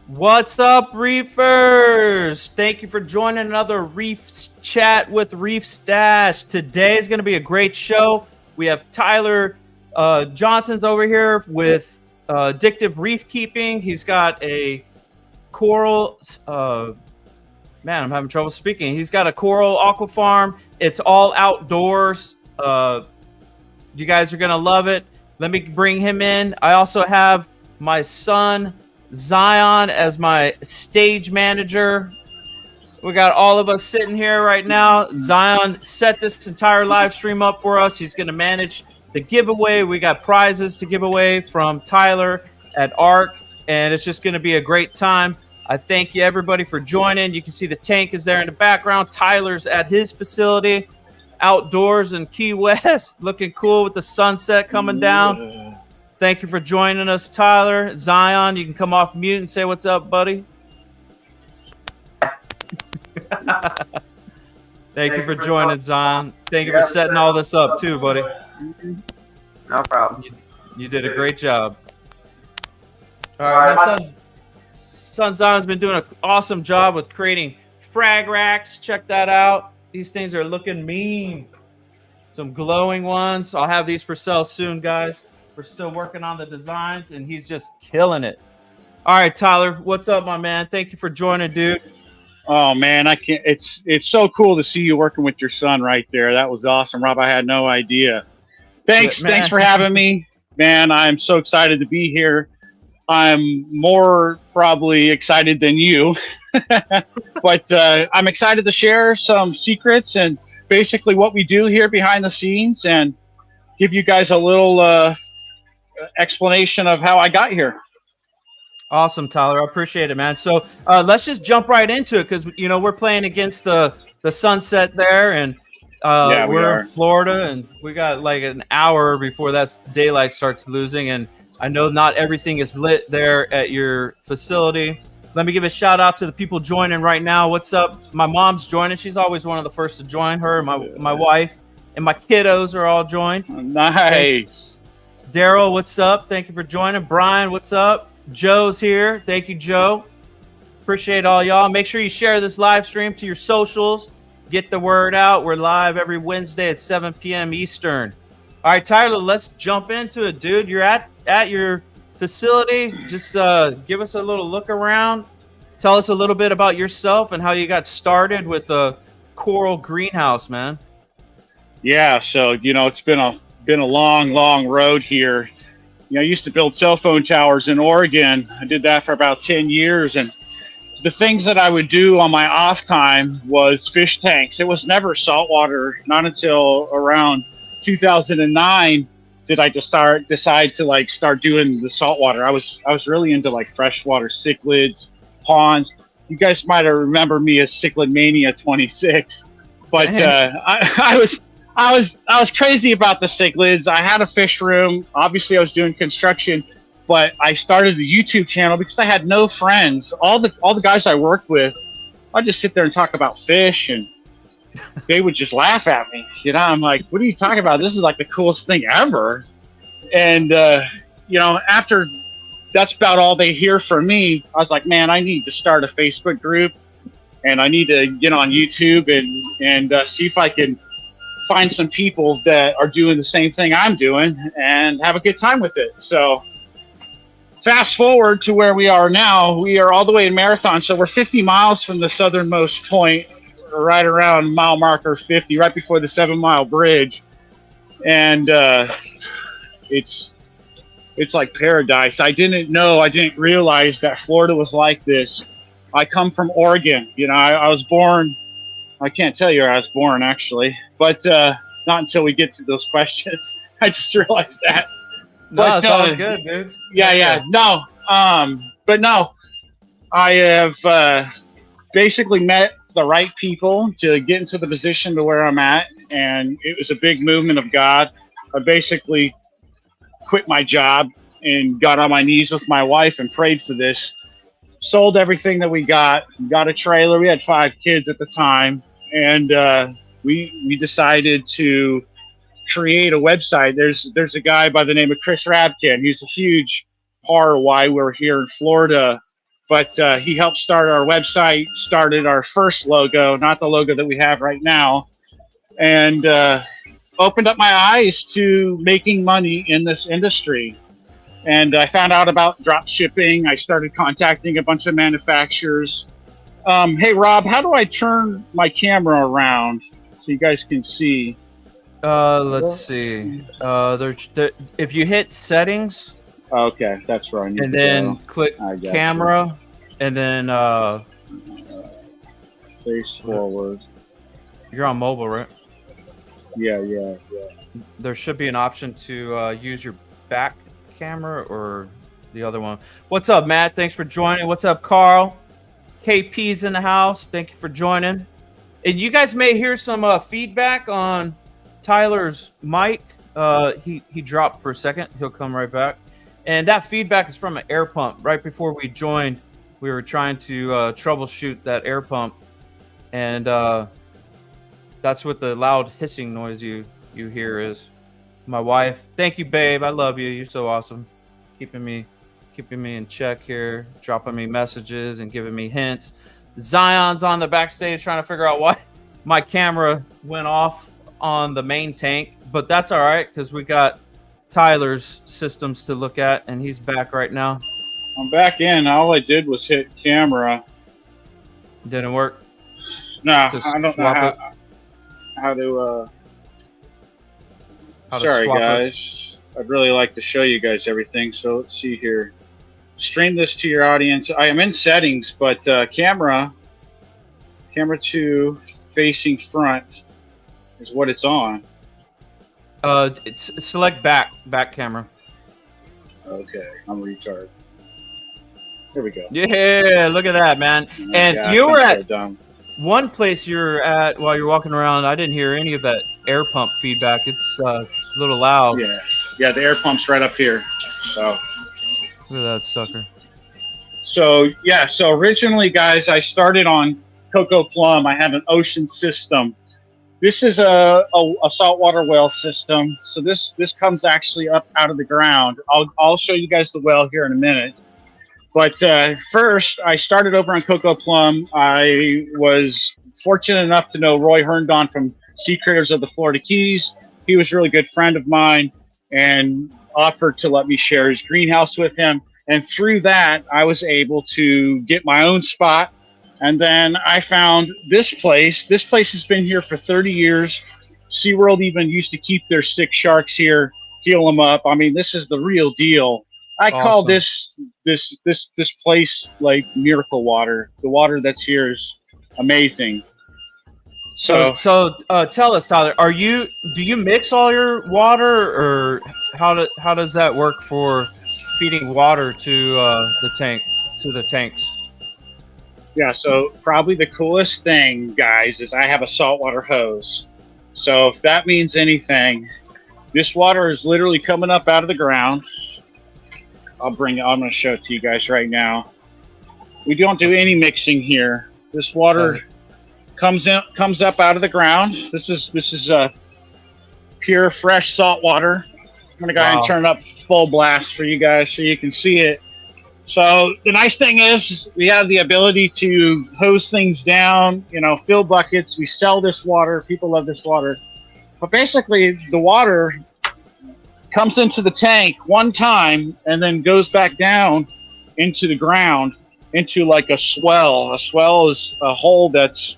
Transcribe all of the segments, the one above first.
What's up, Reefers? Thank you for joining another Reef Chat with Reef Stash. Today is going to be a great show. We have Tyler Johnson's over here with Addictive Reef Keeping. He's got a Coarl, man, I'm having trouble speaking. He's got a Coarl aqua farm. It's all outdoors. You guys are going to love it. Let me bring him in. I also have my son, Zion, as my stage manager. We got all of us sitting here right now. Zion set this entire live stream up for us. He's going to manage the giveaway. We got prizes to give away from Tyler at ARC, and it's just going to be a great time. I thank you, everybody, for joining. You can see the tank is there in the background. Tyler's at his facility outdoors in Key West, looking cool with the sunset coming down. Thank you for joining us, Tyler. Zion, you can come off mute and say what's up, buddy. Thank you for joining, Zion. Thank you for setting all this up, too, buddy. No problem. You did a great job. All right, my son Zion's been doing an awesome job with creating frag racks. Check that out. These things are looking mean. Some glowing ones. I'll have these for sale soon, guys. We're still working on the designs, and he's just killing it. All right, Tyler, what's up, my man? Thank you for joining, dude. Oh man, I can't. It's so cool to see you working with your son right there. That was awesome, Rob. I had no idea. Thanks for having me, man. I'm so excited to be here. I'm more probably excited than you, but I'm excited to share some secrets and basically what we do here behind the scenes and give you guys a little explanation of how I got here. Awesome, Tyler. I appreciate it, man. So let's just jump right into it because we're playing against the sunset there, and we're in Florida, and we got like an hour before that daylight starts losing. And I know not everything is lit there at your facility. Let me give a shout out to the people joining right now. What's up? My mom's joining. She's always one of the first to join. Her, my wife, and my kiddos are all joined. Nice. Daryl, what's up? Thank you for joining. Brian, what's up? Joe's here. Thank you, Joe. Appreciate all y'all. Make sure you share this live stream to your socials. Get the word out. We're live every Wednesday at 7 p.m. Eastern. All right, Tyler, let's jump into it, dude. You're at your facility. Just give us a little look around. Tell us a little bit about yourself and how you got started with the Coarl greenhouse, man. Yeah, so it's been a long road here. I used to build cell phone towers in Oregon. I did that for about 10 years, and the things that I would do on my off time was fish tanks. It was never saltwater. Not until around 2009 did I decide to start doing the saltwater. I was really into freshwater cichlids, ponds. You guys might have remembered me as Cichlid Mania 26, but I was crazy about the cichlids. I had a fish room. Obviously, I was doing construction, but I started a YouTube channel because I had no friends. All the guys I worked with, I'd just sit there and talk about fish, and they would just laugh at me. I'm like, "What are you talking about? This is like the coolest thing ever." And after that's about all they hear from me, I was like, "Man, I need to start a Facebook group, and I need to get on YouTube and see if I can find some people that are doing the same thing I'm doing and have a good time with it." So fast forward to where we are now. We are all the way in Marathon. So we're 50 miles from the southernmost point, right around mile marker 50, right before the 7-mile bridge. And it's like paradise. I didn't realize that Florida was like this. I come from Oregon. I was born, I can't tell you where I was born, actually, but not until we get to those questions. I just realized that. No, it's all good, dude. Yeah. No, but no, I have basically met the right people to get into the position to where I'm at, and it was a big movement of God. I basically quit my job and got on my knees with my wife and prayed for this. Sold everything that we got a trailer. We had 5 kids at the time, and we decided to create a website. There's a guy by the name of Chris Rabkin. He's a huge part of why we're here in Florida But he helped start our website, started our first logo, not the logo that we have right now, and opened up my eyes to making money in this industry. And I found out about drop shipping. I started contacting a bunch of manufacturers. Hey, Rob, how do I turn my camera around so you guys can see? Let's see. If you hit settings, Okay, that's where I need and to then go. click camera, and then Face forward. you're on mobile, right? Yeah. There should be an option to use your back camera or the other one. What's up, Matt? Thanks for joining. What's up, Carl? KP's in the house. Thank you for joining. And you guys may hear some feedback on Tyler's mic. He dropped for a second. He'll come right back. And that feedback is from an air pump. Right before we joined, we were trying to troubleshoot that air pump. And that's what the loud hissing noise you hear is. My wife. Thank you, babe. I love you. You're so awesome. Keeping me in check here, dropping me messages and giving me hints. Zion's on the backstage trying to figure out why my camera went off on the main tank, but that's all right because we got Tyler's systems to look at, and he's back right now. I'm back in. All I did was hit camera. Didn't work. No, I don't know how to. Sorry, guys. I'd really like to show you guys everything. So let's see here. Stream this to your audience. I am in settings, but camera 2 facing front is what it's on. It's select back camera. Okay, I'm a retard. Here we go. Yeah, look at that, man. And yeah, you were at dumb. one place you're at while you're walking around. I didn't hear any of that air pump feedback. It's a little loud. Yeah, the air pump's right up here. So look at that sucker. So originally, guys, I started on Coco Plum. I have an ocean system. This is a saltwater well system. So this comes actually up out of the ground. I'll show you guys the well here in a minute. But first, I started over on Coco Plum. I was fortunate enough to know Roy Herndon from Sea Critters of the Florida Keys. He was a really good friend of mine and offered to let me share his greenhouse with him. And through that, I was able to get my own spot. And then I found this place. This place has been here for 30 years. SeaWorld even used to keep their sick sharks here, heal them up. I mean, this is the real deal. I call this place like miracle water. The water that's here is amazing. So tell us, Tyler, do you mix all your water, or how does that work for feeding water to the tanks? Yeah, so probably the coolest thing, guys, is I have a saltwater hose. So if that means anything, this water is literally coming up out of the ground. I'm going to show it to you guys right now. We don't do any mixing here. This water comes up out of the ground. This is pure fresh salt water. I'm going to go ahead and turn it up full blast for you guys so you can see it. So the nice thing is we have the ability to hose things down, fill buckets. We sell this water. People love this water. But basically the water comes into the tank one time and then goes back down into the ground into like a swell. A swell is a hole that's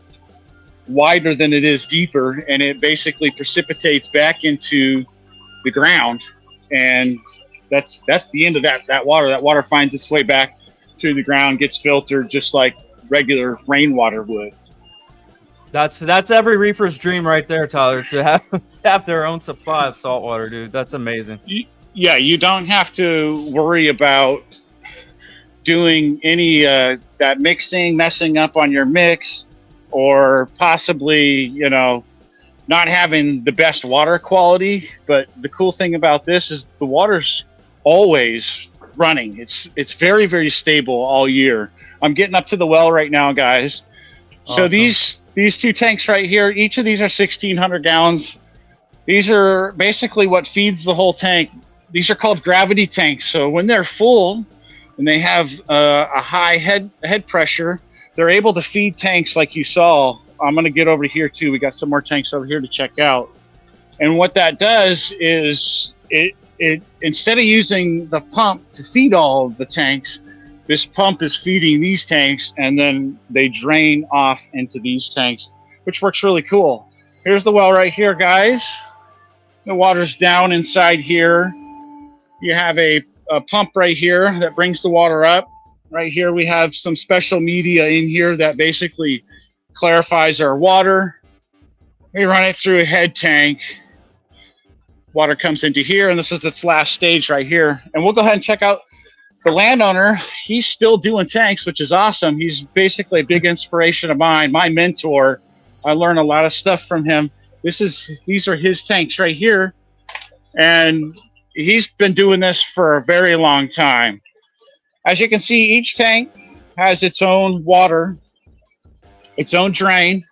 wider than it is deeper, and it basically precipitates back into the ground. And that's the end of that water. That water finds its way back through the ground, gets filtered just like regular rainwater would. That's every reefer's dream right there, Tyler, to have their own supply of salt water, dude. That's amazing. Yeah, you don't have to worry about doing any that messing up on your mix, or possibly, not having the best water quality. But the cool thing about this is the water's always running. It's very, very stable all year. I'm getting up to the well right now, guys. So awesome. These two tanks right here, each of these are 1,600 gallons. These are basically what feeds the whole tank. These are called gravity tanks. So when they're full, and they have a high head pressure. They're able to feed tanks like you saw. I'm going to get over here too. We got some more tanks over here to check out. And what that does is it instead of using the pump to feed all the tanks, this pump is feeding these tanks, and then they drain off into these tanks, which works really cool. Here's the well right here, guys. The water's down inside here. You have a pump right here that brings the water up. Right here we have some special media in here that basically clarifies our water. We run it through a head tank. Water comes into here, and this is its last stage right here. And we'll go ahead and check out the landowner. He's still doing tanks, which is awesome. He's basically a big inspiration of mine, my mentor. I learned a lot of stuff from him. These are his tanks right here, and he's been doing this for a very long time. As you can see, each tank has its own water, its own drain.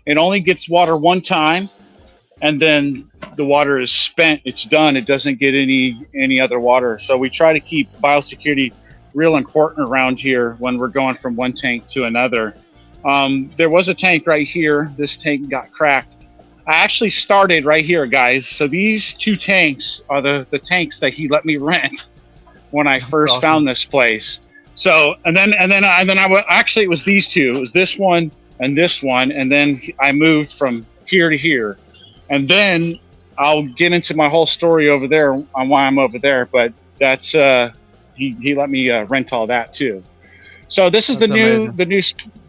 It only gets water one time, and then the water is spent. It's done. It doesn't get any other water. So we try to keep biosecurity real important around here when we're going from one tank to another. There was a tank right here. This tank got cracked. I actually started right here, guys. So these two tanks are the tanks that he let me rent when I first found this place. So and then actually it was these two. It was this one, and then I moved from here to here. And then I'll get into my whole story over there on why I'm over there, but that's he let me rent all that too. So this is the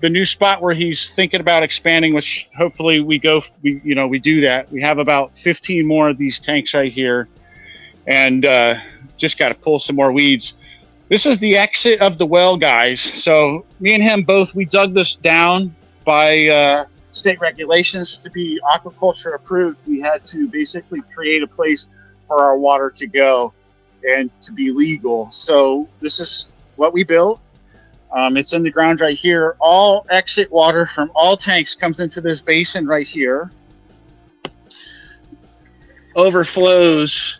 new spot where he's thinking about expanding, which hopefully we do that. We have about 15 more of these tanks right here, and just got to pull some more weeds. This is the exit of the well, guys. So me and him both, we dug this down by state regulations to be aquaculture approved. We had to basically create a place for our water to go and to be legal. So this is what we built. It's in the ground right here. All exit water from all tanks comes into this basin right here, overflows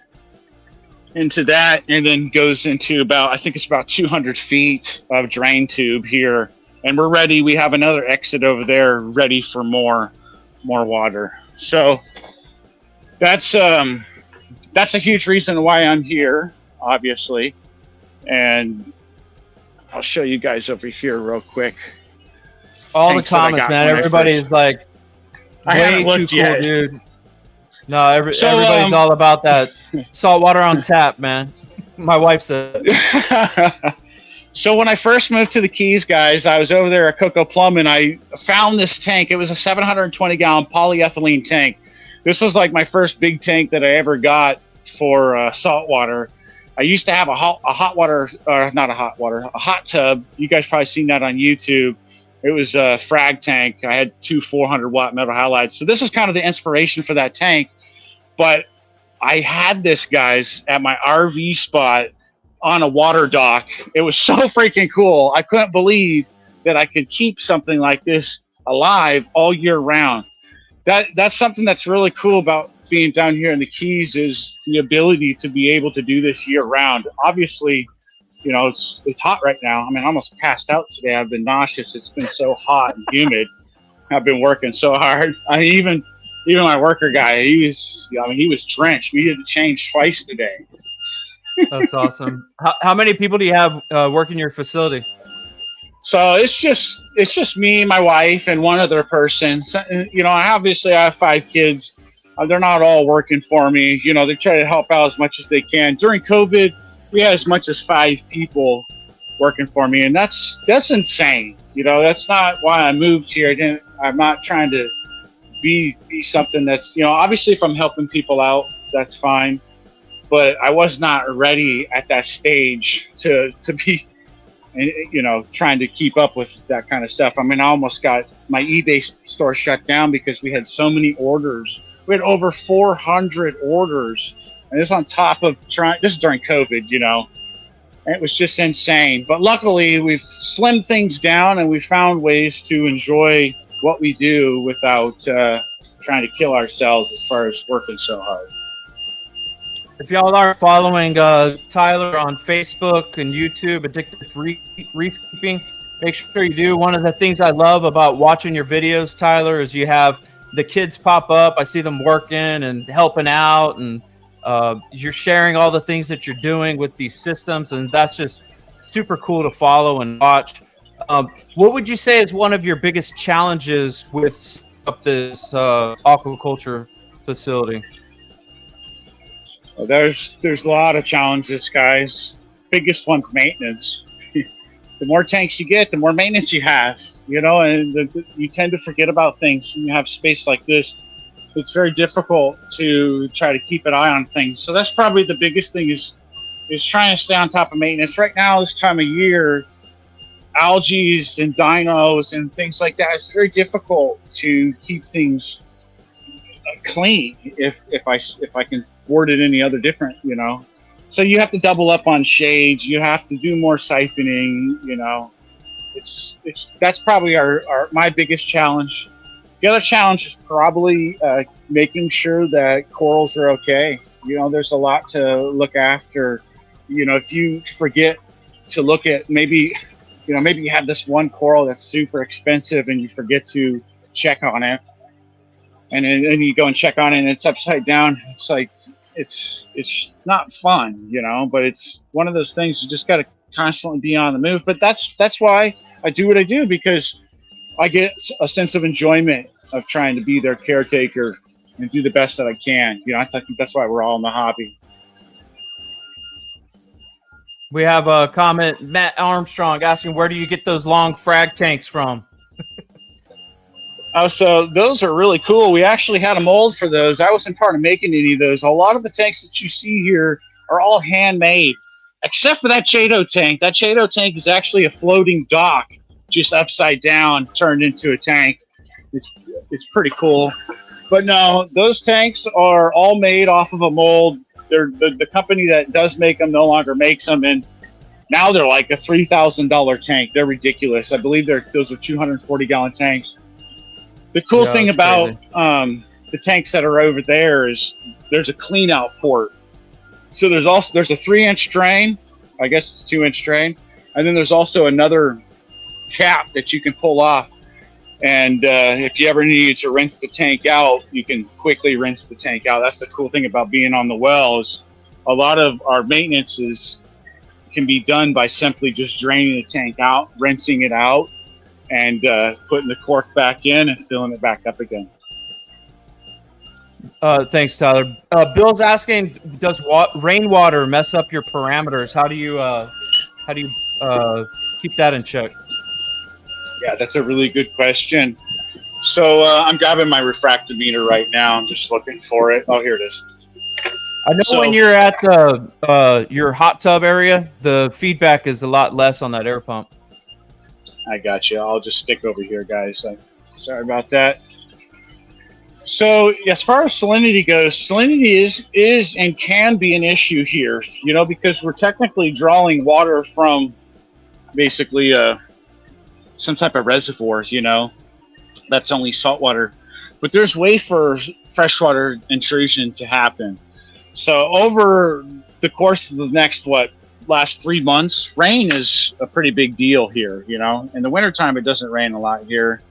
into that, and then goes into I think it's about 200 feet of drain tube here. And we're ready. We have another exit over there ready for more water. So that's a huge reason why I'm here, obviously. And I'll show you guys over here real quick. All the comments, man. Everybody's like, way too cool, dude. No, everybody's all about that salt water on tap, man. My wife said. So when I first moved to the Keys, guys, I was over there at Coco Plum, and I found this tank. It was a 720-gallon polyethylene tank. This was like my first big tank that I ever got for salt water. I used to have a hot tub. You guys probably seen that on YouTube. It was a frag tank. I had two 400-watt metal halides. So this is kind of the inspiration for that tank. But I had this, guys, at my RV spot on a water dock. It was so freaking cool. I couldn't believe that I could keep something like this alive all year round. That's something that's really cool about being down here in the Keys, is the ability to be able to do this year round. Obviously, you know, it's hot right now. I mean, I almost passed out today. I've been nauseous. It's been so hot and humid. I've been working so hard. Even my worker guy, he was drenched. We had to change twice today. That's awesome. How many people do you have working your facility? So it's just me, my wife, and one other person. So, you know, obviously I have 5 kids. They're not all working for me. You know, they try to help out as much as they can. During COVID, we had as much as 5 people working for me, and that's insane. You know, that's not why I moved here. I'm not trying to be something that's, you know, obviously if I'm helping people out, that's fine. But I was not ready at that stage to be, you know, trying to keep up with that kind of stuff. I mean, I almost got my eBay store shut down because we had so many orders. We had over 400 orders, and this on top of this is during COVID, you know, and it was just insane. But luckily we've slimmed things down, and we found ways to enjoy what we do without trying to kill ourselves as far as working so hard. If y'all aren't following Tyler on Facebook and YouTube, Addictive Reef Keeping, make sure you do. One of the things I love about watching your videos, Tyler, is you have the kids pop up. I see them working and helping out, and you're sharing all the things that you're doing with these systems, and that's just super cool to follow and watch. What would you say is one of your biggest challenges with setting up this aquaculture facility? Well, there's a lot of challenges, guys. Biggest one's maintenance. The more tanks you get, the more maintenance you have, you know, and you tend to forget about things when you have space like this. It's very difficult to try to keep an eye on things. So that's probably the biggest thing is trying to stay on top of maintenance. Right now, this time of year, algae and dinos and things like that, it's very difficult to keep things clean if I can word it any other different, you know. So you have to double up on shades, you have to do more siphoning, you know. That's probably my biggest challenge. The other challenge is probably making sure that corals are okay. You know, there's a lot to look after. You know, if you forget to look at maybe you have this one coral that's super expensive and you forget to check on it, and then you go and check on it and it's upside down. It's like it's not fun, you know, but it's one of those things you just got to constantly be on the move. But that's why I do what I do, because I get a sense of enjoyment of trying to be their caretaker and do the best that I can. You know, I think that's why we're all in the hobby. We have a comment, Matt Armstrong, asking, where do you get those long frag tanks from? Oh, so those are really cool. We actually had a mold for those. I wasn't part of making any of those. A lot of the tanks that you see here are all handmade, except for that Chato tank. That Chato tank is actually a floating dock, just upside down, turned into a tank. It's pretty cool. But no, those tanks are all made off of a mold. They're the company that does make them no longer makes them, and now they're like a $3,000 tank. They're ridiculous. I believe those are 240-gallon tanks. The cool thing about the tanks that are over there is there's a clean out port. So there's a 3-inch drain. I guess it's 2-inch drain, and then there's also another cap that you can pull off. And if you ever need to rinse the tank out, you can quickly rinse the tank out. That's the cool thing about being on the well, is a lot of our maintenance can be done by simply just draining the tank out, rinsing it out, and putting the cork back in and filling it back up again. Thanks, Tyler. Bill's asking, does rainwater mess up your parameters? How do you keep that in check? Yeah, that's a really good question. So I'm grabbing my refractometer right now. I'm just looking for it. Oh, here it is. I know when you're at your hot tub area, the feedback is a lot less on that air pump. I got you. I'll just stick over here, guys. Sorry about that. So as far as salinity goes, salinity is and can be an issue here, you know, because we're technically drawing water from basically some type of reservoir, you know, that's only saltwater. But there's way for freshwater intrusion to happen. So over the course of the last 3 months, rain is a pretty big deal here, you know. In the wintertime, it doesn't rain a lot here.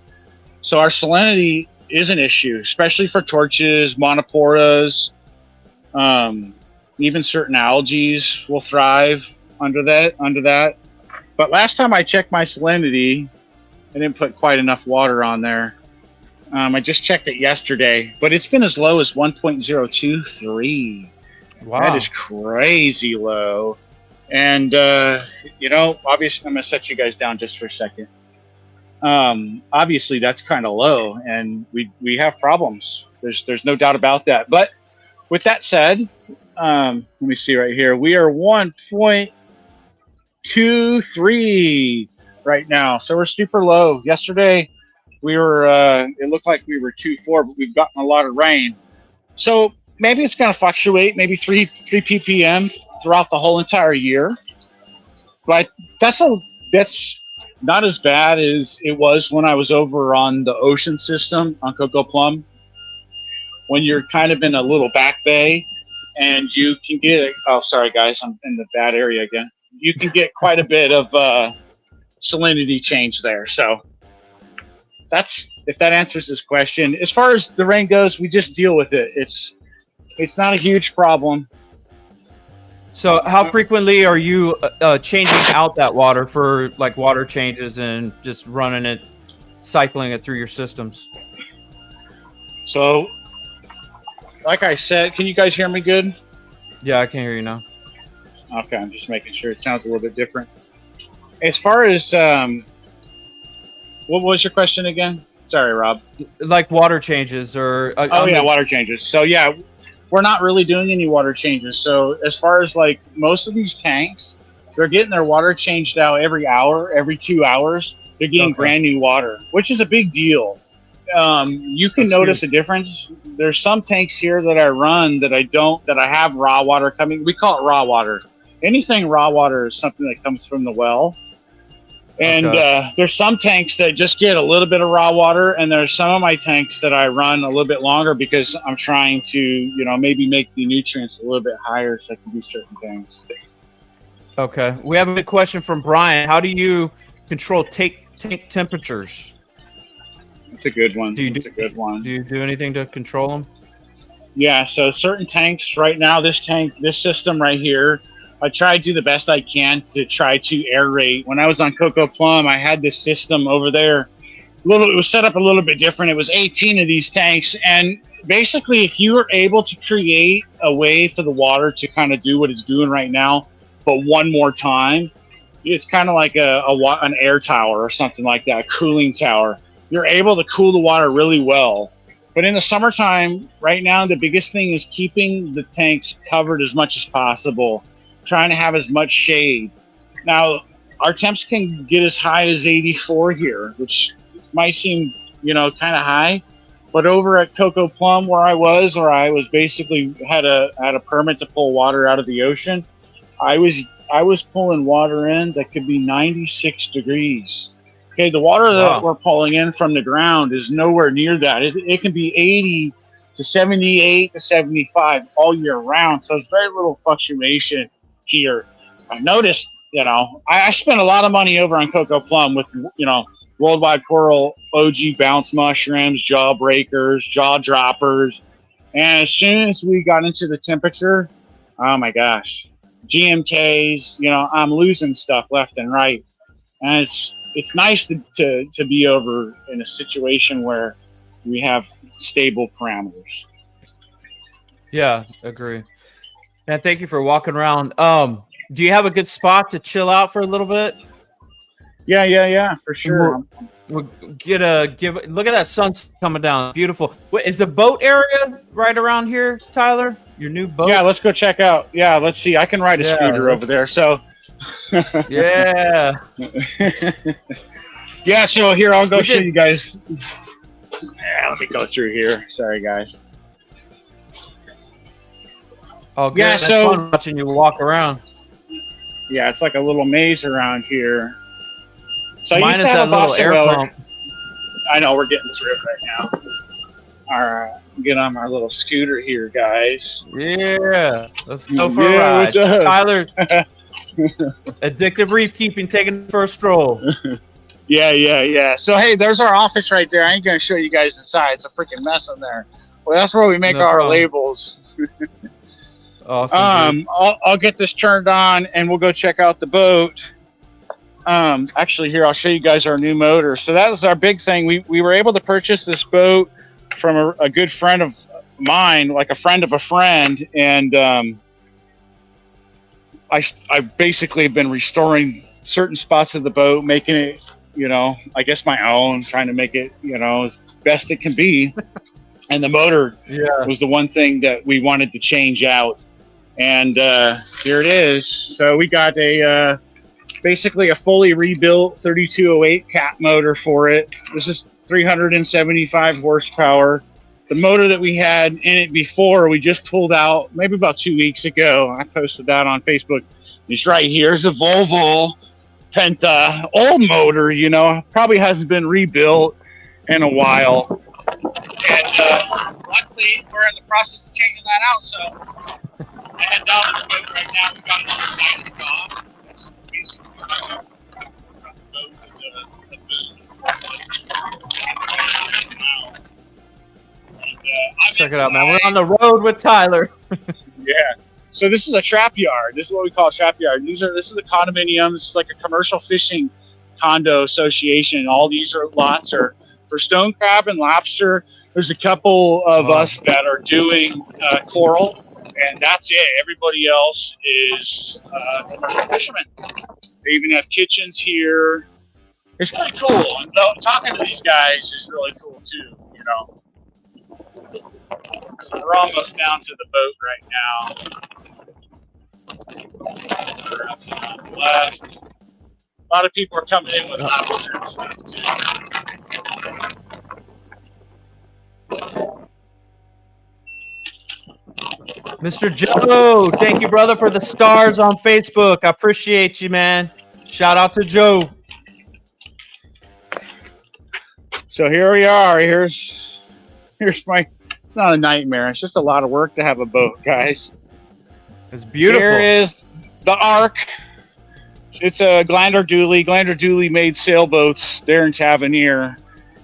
So our salinity is an issue, especially for torches, monoporas, even certain algae will thrive under that. But last time I checked my salinity, I didn't put quite enough water on there. I just checked it yesterday, but it's been as low as 1.023. Wow. That is crazy low. And, you know, obviously, I'm going to set you guys down just for a second. Obviously, that's kind of low, and we have problems. There's no doubt about that. But with that said, let me see right here. We are 1.23 right now, so we're super low. Yesterday, we were. It looked like we were 2.4, but we've gotten a lot of rain. So maybe it's going to fluctuate, maybe 3 ppm throughout the whole entire year. But that's not as bad as it was when I was over on the ocean system on Coco Plum, when you're kind of in a little back bay and you can get, oh, sorry guys, I'm in the bad area again. You can get quite a bit of salinity change there. So that's, if that answers this question. As far as the rain goes, we just deal with it. It's not a huge problem. So how frequently are you changing out that water for like water changes and just running it, cycling it through your systems? So like I said, can you guys hear me good? Yeah, I can hear you now. Okay, I'm just making sure. It sounds a little bit different. As far as, what was your question again? Sorry, Rob. Like water changes or... water changes. So yeah, we're not really doing any water changes. So as far as like most of these tanks, they're getting their water changed out every hour, every 2 hours. They're getting brand new water, which is a big deal. You can notice a difference. There's some tanks here that I run that I have raw water coming. We call it raw water. Anything raw water is something that comes from the well. And there's some tanks that just get a little bit of raw water, and there's some of my tanks that I run a little bit longer because I'm trying to, maybe make the nutrients a little bit higher so I can do certain things. Okay. We have a good question from Brian. How do you control tank temperatures? It's a good one. Do you do anything to control them? Yeah, so certain tanks right now, this system right here, I try to do the best I can to try to aerate. When I was on Coco Plum, I had this system over there. It was set up a little bit different. It was 18 of these tanks. And basically, if you were able to create a way for the water to kind of do what it's doing right now, but one more time, it's kind of like an air tower or something like that, a cooling tower. You're able to cool the water really well. But in the summertime, right now, the biggest thing is keeping the tanks covered as much as possible, trying to have as much shade. Now, our temps can get as high as 84 here, which might seem, kind of high. But over at Coco Plum, where I was basically had a permit to pull water out of the ocean, I was pulling water in that could be 96 degrees. Okay, the water that we're pulling in from the ground is nowhere near that. It can be 80 to 78 to 75 all year round. So there's very little fluctuation here. I noticed, I spent a lot of money over on Coco Plum with, Worldwide Coarl, OG bounce mushrooms, jaw breakers, jaw droppers. And as soon as we got into the temperature, oh my gosh, GMKs, I'm losing stuff left and right. And it's nice to be over in a situation where we have stable parameters. Yeah, agree. And thank you for walking around. Do you have a good spot to chill out for a little bit? Yeah, for sure. We'll look at that sun coming down. Beautiful. Wait, is the boat area right around here, Tyler? Your new boat? Yeah, let's go check out. Yeah, let's see. I can ride a scooter over there. So yeah. Yeah, so here I'll go show you guys. Yeah, let me go through here. Sorry guys. Oh, good. Yeah, so fun watching you walk around. Yeah, it's like a little maze around here. So mine is that little air pump. I know, we're getting through it right now. All right, get on our little scooter here, guys. Yeah, let's go for a ride. Tyler, Addictive Reef taking for a stroll. Yeah. So, hey, there's our office right there. I ain't going to show you guys inside. It's a freaking mess in there. Well, that's where we make our labels. Awesome. I'll get this turned on, and we'll go check out the boat. Actually, here, I'll show you guys our new motor. So that was our big thing. We were able to purchase this boat from a good friend of mine, like a friend of a friend, and I basically have been restoring certain spots of the boat, making it, I guess my own, trying to make it, as best it can be. And the motor was the one thing that we wanted to change out. And here it is. So we got basically a fully rebuilt 3208 cat motor for it. This is 375 horsepower. The motor that we had in it before, we just pulled out maybe about 2 weeks ago. I posted that on Facebook. It's right here. It's a Volvo Penta, old motor, probably hasn't been rebuilt in a while. And luckily, we're in the process of changing that out. So And down on the boat right now, we've got it on the side of the dock. That's basically the boat with the Check it out, man. We're on the road with Tyler. Yeah. So this is a trap yard. This is what we call a trap yard. This is a condominium. This is like a commercial fishing condo association. All these lots are for stone crab and lobster. There's a couple of us that are doing coral, and that's it. Everybody else is commercial fishermen. They even have kitchens here. It's pretty cool. And talking to these guys is really cool too, you know. So we're almost down to the boat right now. We're up to the left. A lot of people are coming in with lobster and stuff too. Mr. Joe, thank you, brother, for the stars on Facebook. I appreciate you, man. Shout out to Joe. So here we are. Here's my. It's not a nightmare. It's just a lot of work to have a boat, guys. It's beautiful. Here is the Ark. It's a Glander Dooley. Glander Dooley made sailboats there in Tavernier,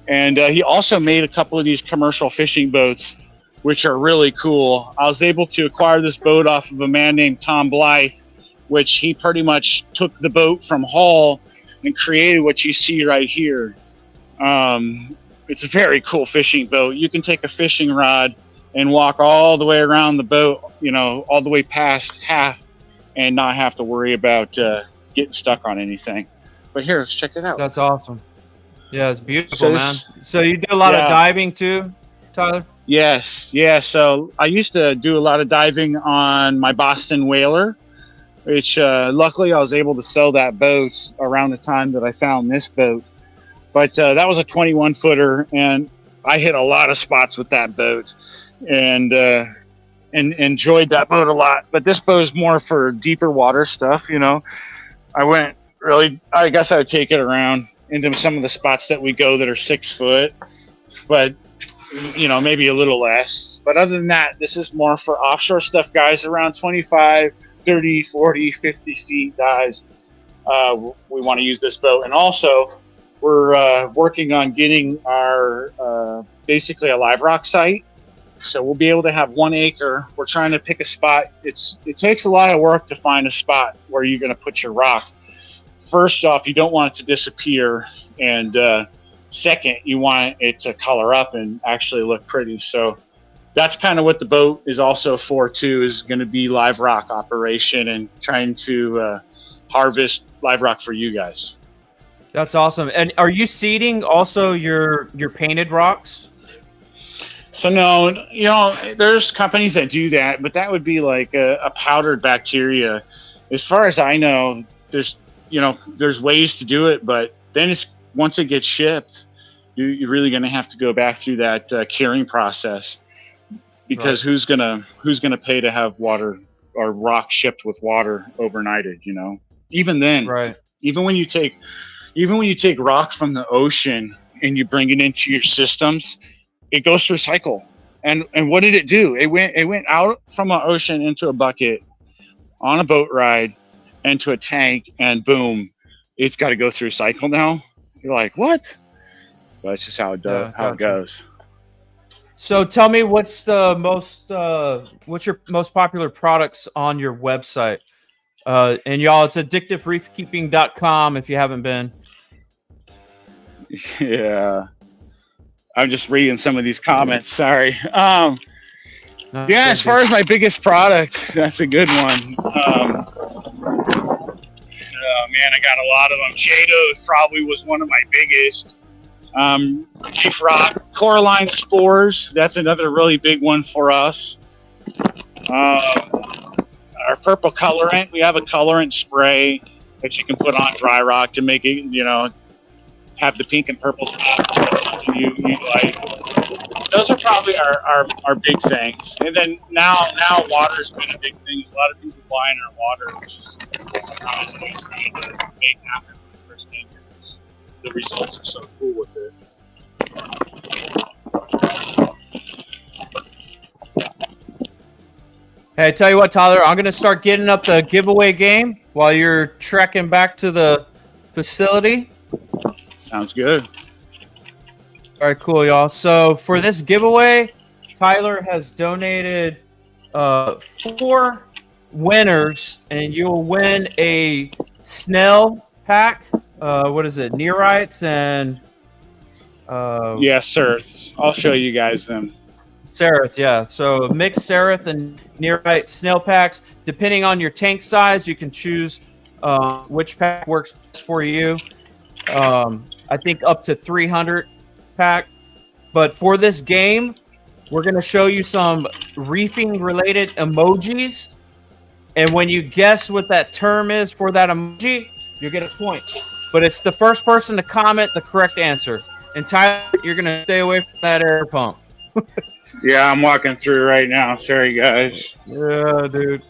and he also made a couple of these commercial fishing boats, which are really cool. I was able to acquire this boat off of a man named Tom Blythe, which he pretty much took the boat from Hull and created what you see right here. It's a very cool fishing boat. You can take a fishing rod and walk all the way around the boat, you know, all the way past half and not have to worry about getting stuck on anything. But here, let's check it out. That's awesome. Yeah, it's beautiful, So man. So you do a lot of diving too, Tyler? Yes. Yeah. So I used to do a lot of diving on my Boston Whaler, which luckily I was able to sell that boat around the time that I found this boat. But that was a 21 footer, and I hit a lot of spots with that boat, and enjoyed that boat a lot. But this boat is more for deeper water stuff, you know. I guess I would take it around into some of the spots that we go that are 6 foot, but you know, maybe a little less. But other than that, this is more for offshore stuff, guys, around 25, 30, 40, 50 feet dives. We want to use this boat. And also, we're working on getting our basically a live rock site. So we'll be able to have 1 acre. We're trying to pick a spot. It takes a lot of work to find a spot where you're going to put your rock. First off, you don't want it to disappear. And second, you want it to color up and actually look pretty. So that's kind of what the boat is also for too, is going to be live rock operation and trying to harvest live rock for you guys. That's awesome. And are you seeding also your painted rocks? So no, you know, there's companies that do that, but that would be like a powdered bacteria. As far as I know, there's ways to do it, but then once it gets shipped, you're really going to have to go back through that curing process, because who's gonna pay to have water or rock shipped with water overnighted? You know, even then, right? Even when you take rock from the ocean and you bring it into your systems, it goes through a cycle. And what did it do? It went out from an ocean into a bucket, on a boat ride, into a tank, and boom, it's got to go through a cycle now. You're like, what? But that's just how it goes. So tell me, what's your most popular products on your website? And y'all, it's addictivereefkeeping.com if you haven't been. Yeah. I'm just reading some of these comments. Sorry. As far as my biggest product, that's a good one. I got a lot of them. Chados probably was one of my biggest. Reef rock, coralline spores, that's another really big one for us. Our purple colorant, we have a colorant spray that you can put on dry rock to make it, you know, have the pink and purple spots. That's something you like. Those are probably our big things. And then now water's been a big thing. There's a lot of people buying our water, which is something I was always trying to make happen for the first 10 years. The results are so cool with it. Hey, I tell you what, Tyler, I'm gonna start getting up the giveaway game while you're trekking back to the facility. Sounds good. All right, cool, y'all. So for this giveaway, Tyler has donated 4 winners, and you'll win a snail pack. What is it? Neorites and Yes, sir. I'll show you guys them. Seraph, yeah. So mixed Seraph and Neorite snail packs. Depending on your tank size, you can choose which pack works best for you. I think up to 300 pack. But for this game, we're going to show you some reefing related emojis. And when you guess what that term is for that emoji, you get a point. But it's the first person to comment the correct answer. And Tyler, you're going to stay away from that air pump. Yeah, I'm walking through right now. Sorry, guys. Yeah, dude.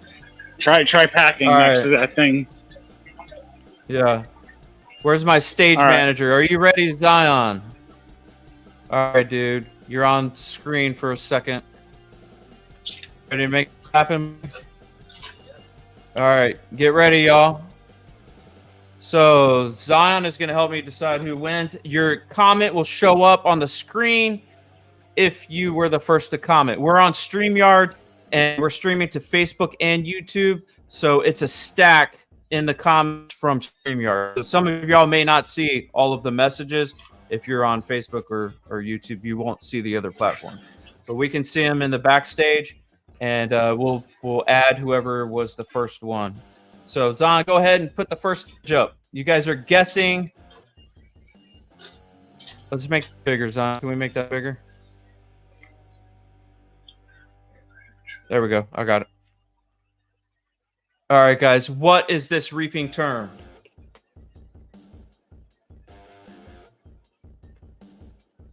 Try packing All next right. to that thing. Yeah. Where's my stage All right. manager? Are you ready, Zion? All right, dude. You're on screen for a second. Ready to make it happen? All right. Get ready, y'all. So Zion is going to help me decide who wins. Your comment will show up on the screen if you were the first to comment. We're on StreamYard, and we're streaming to Facebook and YouTube. So it's a stack in the comments from StreamYard. So some of y'all may not see all of the messages. If you're on Facebook or YouTube, you won't see the other platforms. But we can see them in the backstage, and we'll add whoever was the first one. So Zon, go ahead and put the first image up. You guys are guessing. Let's make it bigger, Zon. Can we make that bigger? There we go. I got it. All right, guys. What is this reefing term?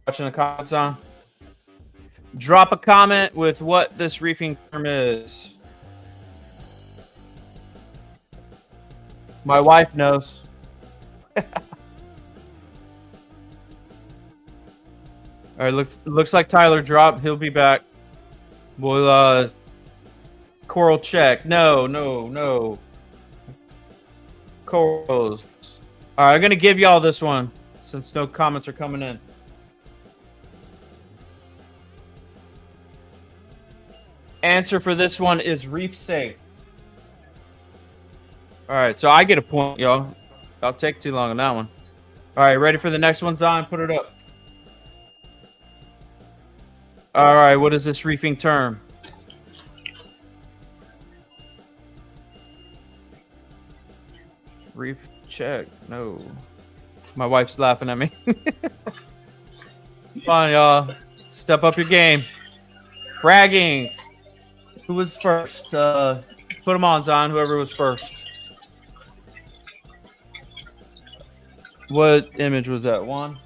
Watching the comments on? Drop a comment with what this reefing term is. My wife knows. All right, looks like Tyler dropped. He'll be back. We'll Coral check. No. Corals. All right, I'm gonna give y'all this one since no comments are coming in. Answer for this one is reef safe. All right, so I get a point, y'all. I'll take too long on that one. All right, ready for the next one, Zion? Put it up. All right, what is this reefing term? Reef check. No. My wife's laughing at me. Come on, y'all. Step up your game. Bragging. Who was first? Put them on, Zion, whoever was first. What image was that? One?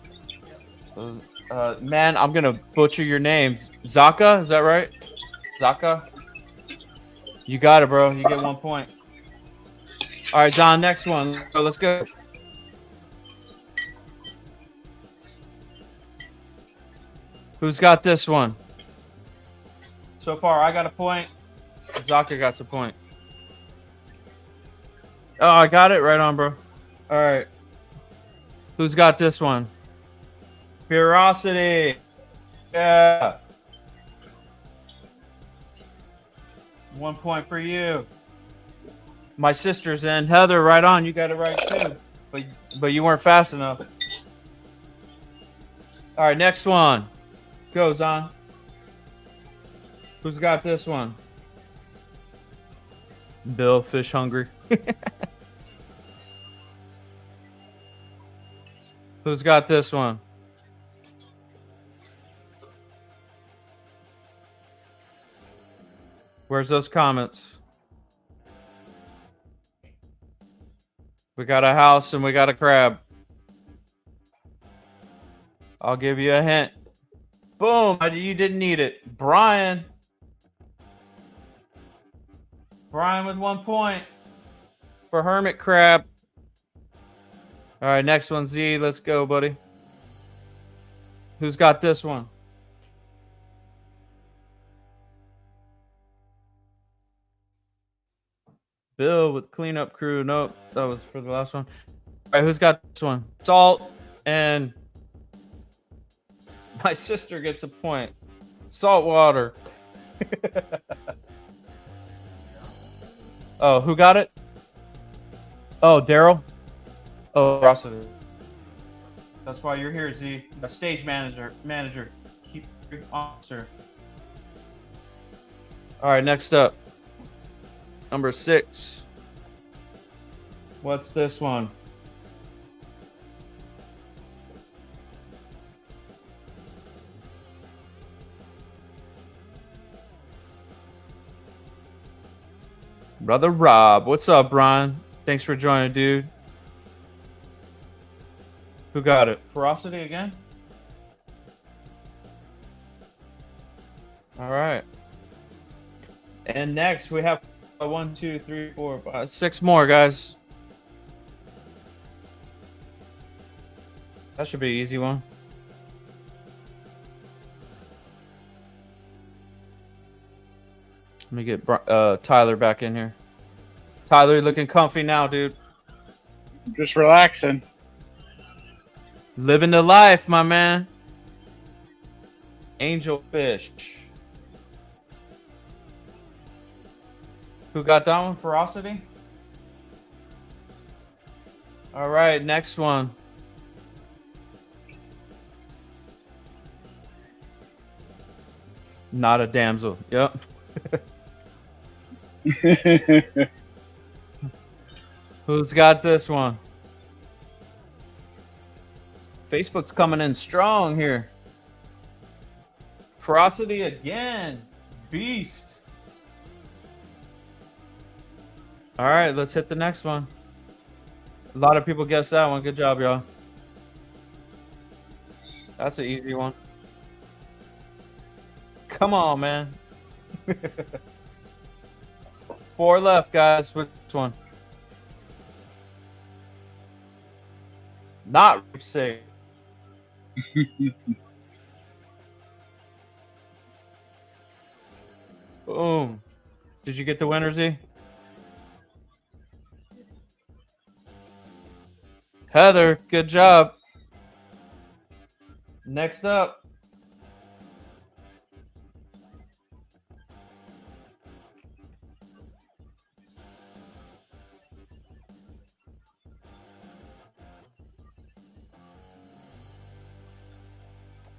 Man, I'm going to butcher your name. Zaka? Is that right? Zaka? You got it, bro. You get 1 point. All right, John, next one. Let's go. Who's got this one? So far, I got a point. Zaka got a point. Oh, I got it. Right on, bro. All right. Who's got this one? Ferocity. Yeah. 1 point for you. My sister's in. Heather, right on. You got it right too. But you weren't fast enough. All right, next one. Goes on. Who's got this one? Bill, fish hungry. Who's got this one? Where's those comments? We got a house and we got a crab. I'll give you a hint. Boom. You didn't need it. Brian. Brian with 1 point for hermit crab. All right, next one, Z. Let's go, buddy. Who's got this one? Bill with cleanup crew. Nope, that was for the last one. All right, who's got this one? Salt and my sister gets a point. Salt water. Oh, who got it? Oh, Daryl. Oh, Rossiter. That's why you're here, Z. A stage manager. Keep officer. All right, next up. Number 6. What's this one? Brother Rob. What's up, Brian? Thanks for joining, dude. Who got it? Ferocity again? All right. And next we have 1, 2, 3, 4, 5, 6 more, guys. That should be an easy one. Let me get Tyler back in here. Tyler, looking comfy now, dude. Just relaxing. Living the life, my man. Angelfish. Who got that one? Ferocity? All right, next one. Not a damsel. Yep. Who's got this one? Facebook's coming in strong here. Ferocity again. Beast. All right, let's hit the next one. A lot of people guessed that one. Good job, y'all. That's an easy one. Come on, man. 4 left, guys. Which one? Not safe. Boom. Did you get the winner, Z? Heather, good job. Next up.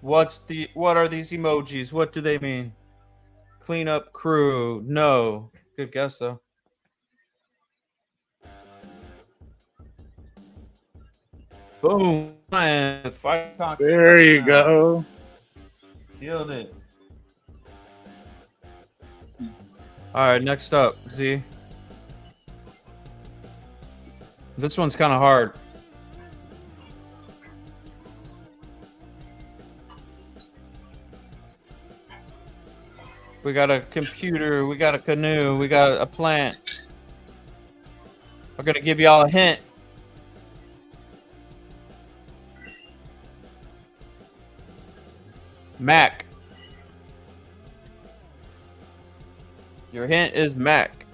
What are these emojis? What do they mean? Cleanup crew. No. Good guess though. Boom. And there you go. Killed it. All right, next up, Z. This one's kind of hard. We got a computer, we got a canoe, we got a plant. We're gonna give y'all a hint. Mac. Your hint is Mac.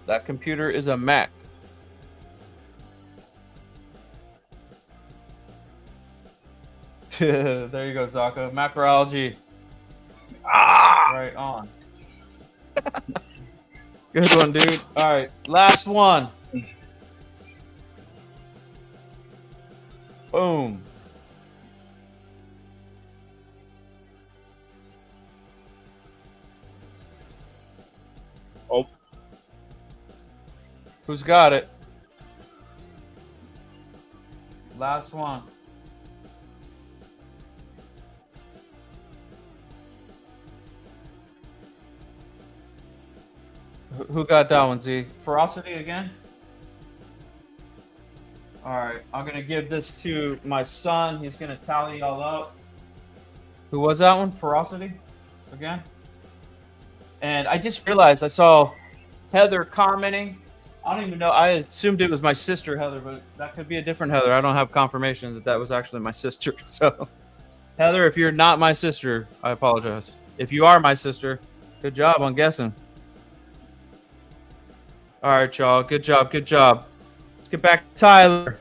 That computer is a Mac. There you go, Zaka. Macroalgae. Ah! Right on. Good one, dude. All right, last one. Boom. Oh. Who's got it? Last one. Who got that one, Z? Ferocity again? Alright, I'm going to give this to my son. He's going to tally y'all up. Who was that one? Ferocity? Again? And I just realized I saw Heather commenting. I don't even know. I assumed it was my sister, Heather, but that could be a different Heather. I don't have confirmation that that was actually my sister. So, Heather, if you're not my sister, I apologize. If you are my sister, Good job on guessing. All right, y'all. Good job. Good job. Let's get back to Tyler.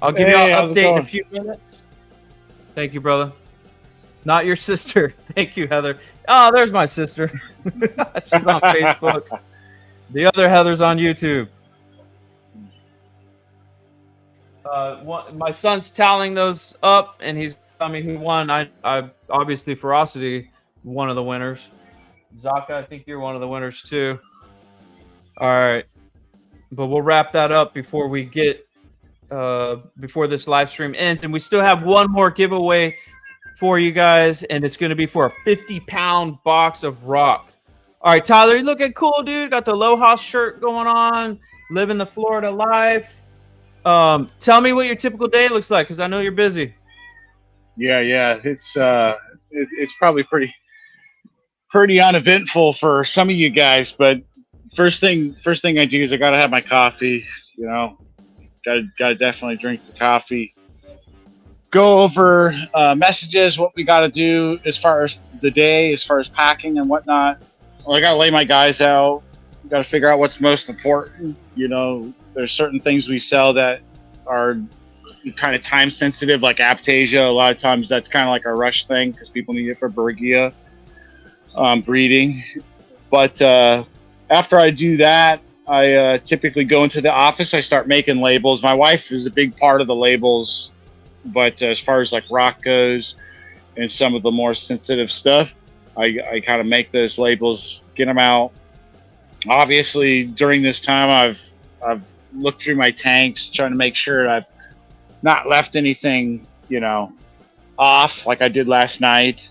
I'll give you an update in a few minutes. Thank you, brother. Not your sister. Thank you, Heather. Oh, there's my sister. She's on Facebook. The other Heather's on YouTube. My son's tallying those up, and he's telling me who won. I obviously Ferocity, one of the winners. Zaka, I think you're one of the winners too. All right, but we'll wrap that up before we get before this live stream ends, and we still have one more giveaway for you guys, and it's going to be for a 50-pound box of rock. All right, Tyler, you looking cool, dude. Got the Aloha shirt going on, living the Florida life. Tell me what your typical day looks like, because I know you're busy. Yeah. It's probably pretty uneventful for some of you guys, but first thing I do is I gotta have my coffee. You know, gotta definitely drink the coffee. Go over messages, what we gotta do as far as the day, as far as packing and whatnot. Well, I gotta lay my guys out. Gotta figure out what's most important. You know, there's certain things we sell that are kind of time sensitive, like Aptasia. A lot of times that's kind of like a rush thing because people need it for Bergia breeding. But after I do that, I typically go into the office. I start making labels. My wife is a big part of the labels, but as far as like rock goes and some of the more sensitive stuff, I kind of make those labels, get them out. Obviously, during this time, I've looked through my tanks, trying to make sure I've not left anything, you know, off like I did last night.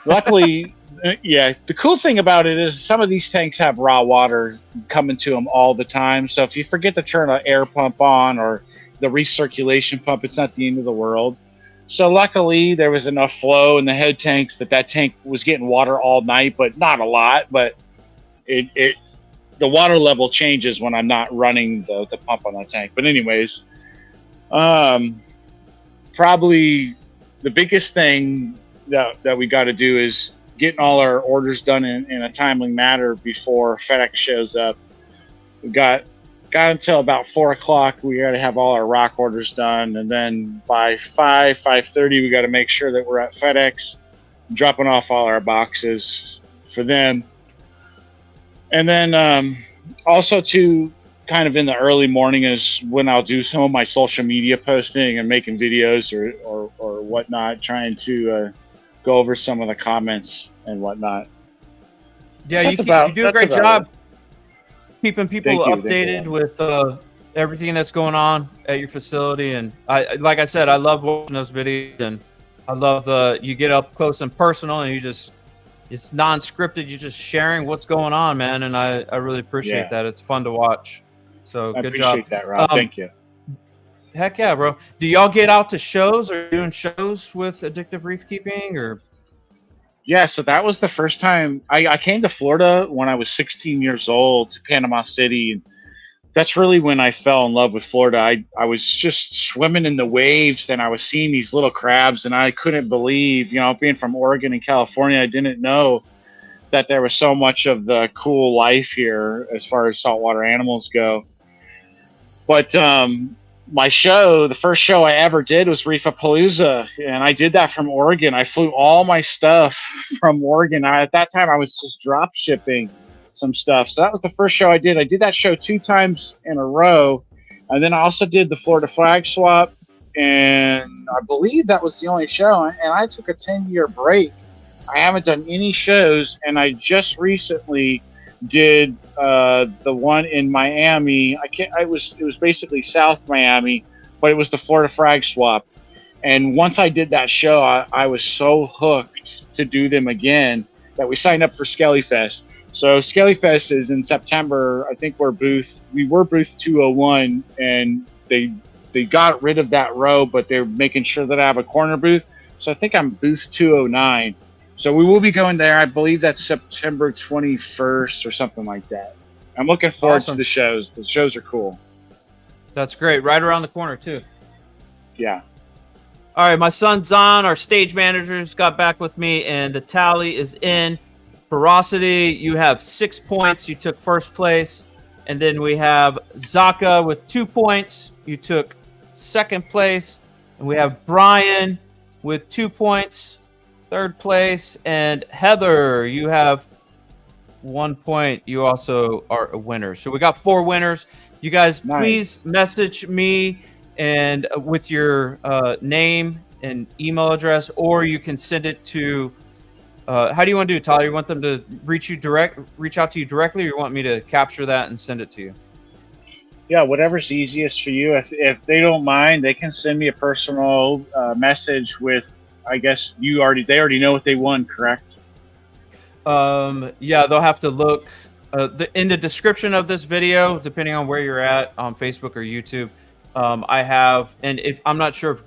Luckily, yeah, the cool thing about it is some of these tanks have raw water coming to them all the time. So if you forget to turn an air pump on or the recirculation pump, it's not the end of the world. So luckily, there was enough flow in the head tanks that tank was getting water all night, but not a lot. But the water level changes when I'm not running the pump on that tank. But anyways, probably the biggest thing that we got to do is getting all our orders done in a timely manner before FedEx shows up. We got until about 4 o'clock. We got to have all our rock orders done, and then by 5:30 we got to make sure that we're at FedEx, dropping off all our boxes for them. And then also to kind of in the early morning is when I'll do some of my social media posting and making videos or whatnot, trying to go over some of the comments and whatnot. Yeah, you do a great job keeping people updated with everything that's going on at your facility. And like I said, I love watching those videos, and I love you get up close and personal, and it's non-scripted. You're just sharing what's going on, man. And I really appreciate that. It's fun to watch. So good job. I appreciate that, Rob. Thank you. Heck yeah, bro. Do y'all get out to shows or doing shows with Addictive Reef Keeping or? Yeah, so that was the first time I came to Florida when I was 16 years old to Panama City. And that's really when I fell in love with Florida. I was just swimming in the waves and I was seeing these little crabs and I couldn't believe, being from Oregon and California, I didn't know that there was so much of the cool life here as far as saltwater animals go. But my show, the first show I ever did was Reefapalooza, and I did that from Oregon. I flew all my stuff from Oregon. At that time, I was just drop shipping some stuff. So that was the first show I did. I did that show 2 times in a row. And then I also did the Florida Flag Swap, and I believe that was the only show. And I took a 10-year break. I haven't done any shows, and I just recently did the one in Miami. It was basically South Miami, but it was the Florida Frag Swap. And once I did that show, I was so hooked to do them again that we signed up for Skellyfest. So Skellyfest is in September. I think we were booth 201, and they got rid of that row, but they're making sure that I have a corner booth. So I think I'm booth 209. So we will be going there. I believe that's September 21st or something like that. I'm looking forward to the shows. The shows are cool. That's great. Right around the corner, too. Yeah. All right. My son, Zahn, our stage manager, just got back with me, and the tally is in. Ferocity, you have 6 points. You took first place. And then we have Zaka with 2 points. You took second place. And we have Brian with 2 points, third place. And Heather, you have 1 point. You also are a winner. So we got 4 winners. You guys, Nice. please message me and with your name and email address, or you can send it to. How do you want to do it, Tyler? You want them to reach out to you directly, or you want me to capture that and send it to you? Yeah, whatever's easiest for you. If they don't mind, they can send me a personal message with. I guess they already know what they won, correct? Yeah, they'll have to look in the description of this video, depending on where you're at on Facebook or YouTube. I have, and if I'm not sure if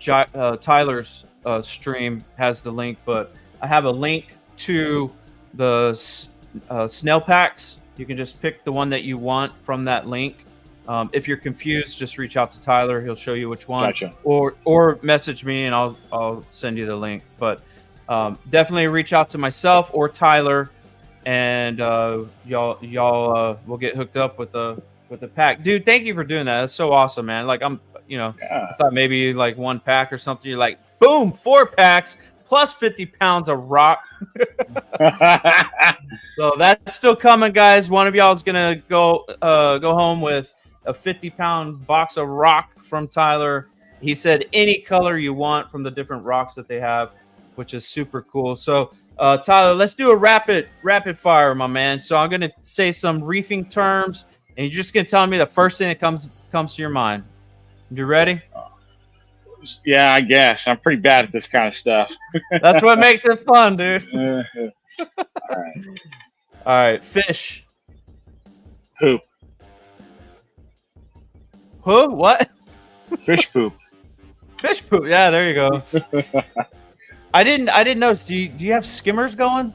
Tyler's stream has the link, but I have a link to the snail packs. You can just pick the one that you want from that link. If you're confused, just reach out to Tyler. He'll show you which one. Gotcha. Or message me and I'll send you the link. But definitely reach out to myself or Tyler, and y'all will get hooked up with a pack. Dude, thank you for doing that. That's so awesome, man. Like I thought maybe like 1 pack or something. You're like, boom, 4 packs plus 50 pounds of rock. So that's still coming, guys. One of y'all is gonna go home with a 50-pound box of rock from Tyler. He said any color you want from the different rocks that they have, which is super cool. So Tyler, let's do a rapid fire, my man. So I'm gonna say some reefing terms, and you're just gonna tell me the first thing that comes to your mind. You ready? Yeah, I guess. I'm pretty bad at this kind of stuff. That's what makes it fun, dude. All right. All right, fish. Poop. Who? What? Fish poop. Fish poop. Yeah, there you go. I didn't notice. Do you have skimmers going?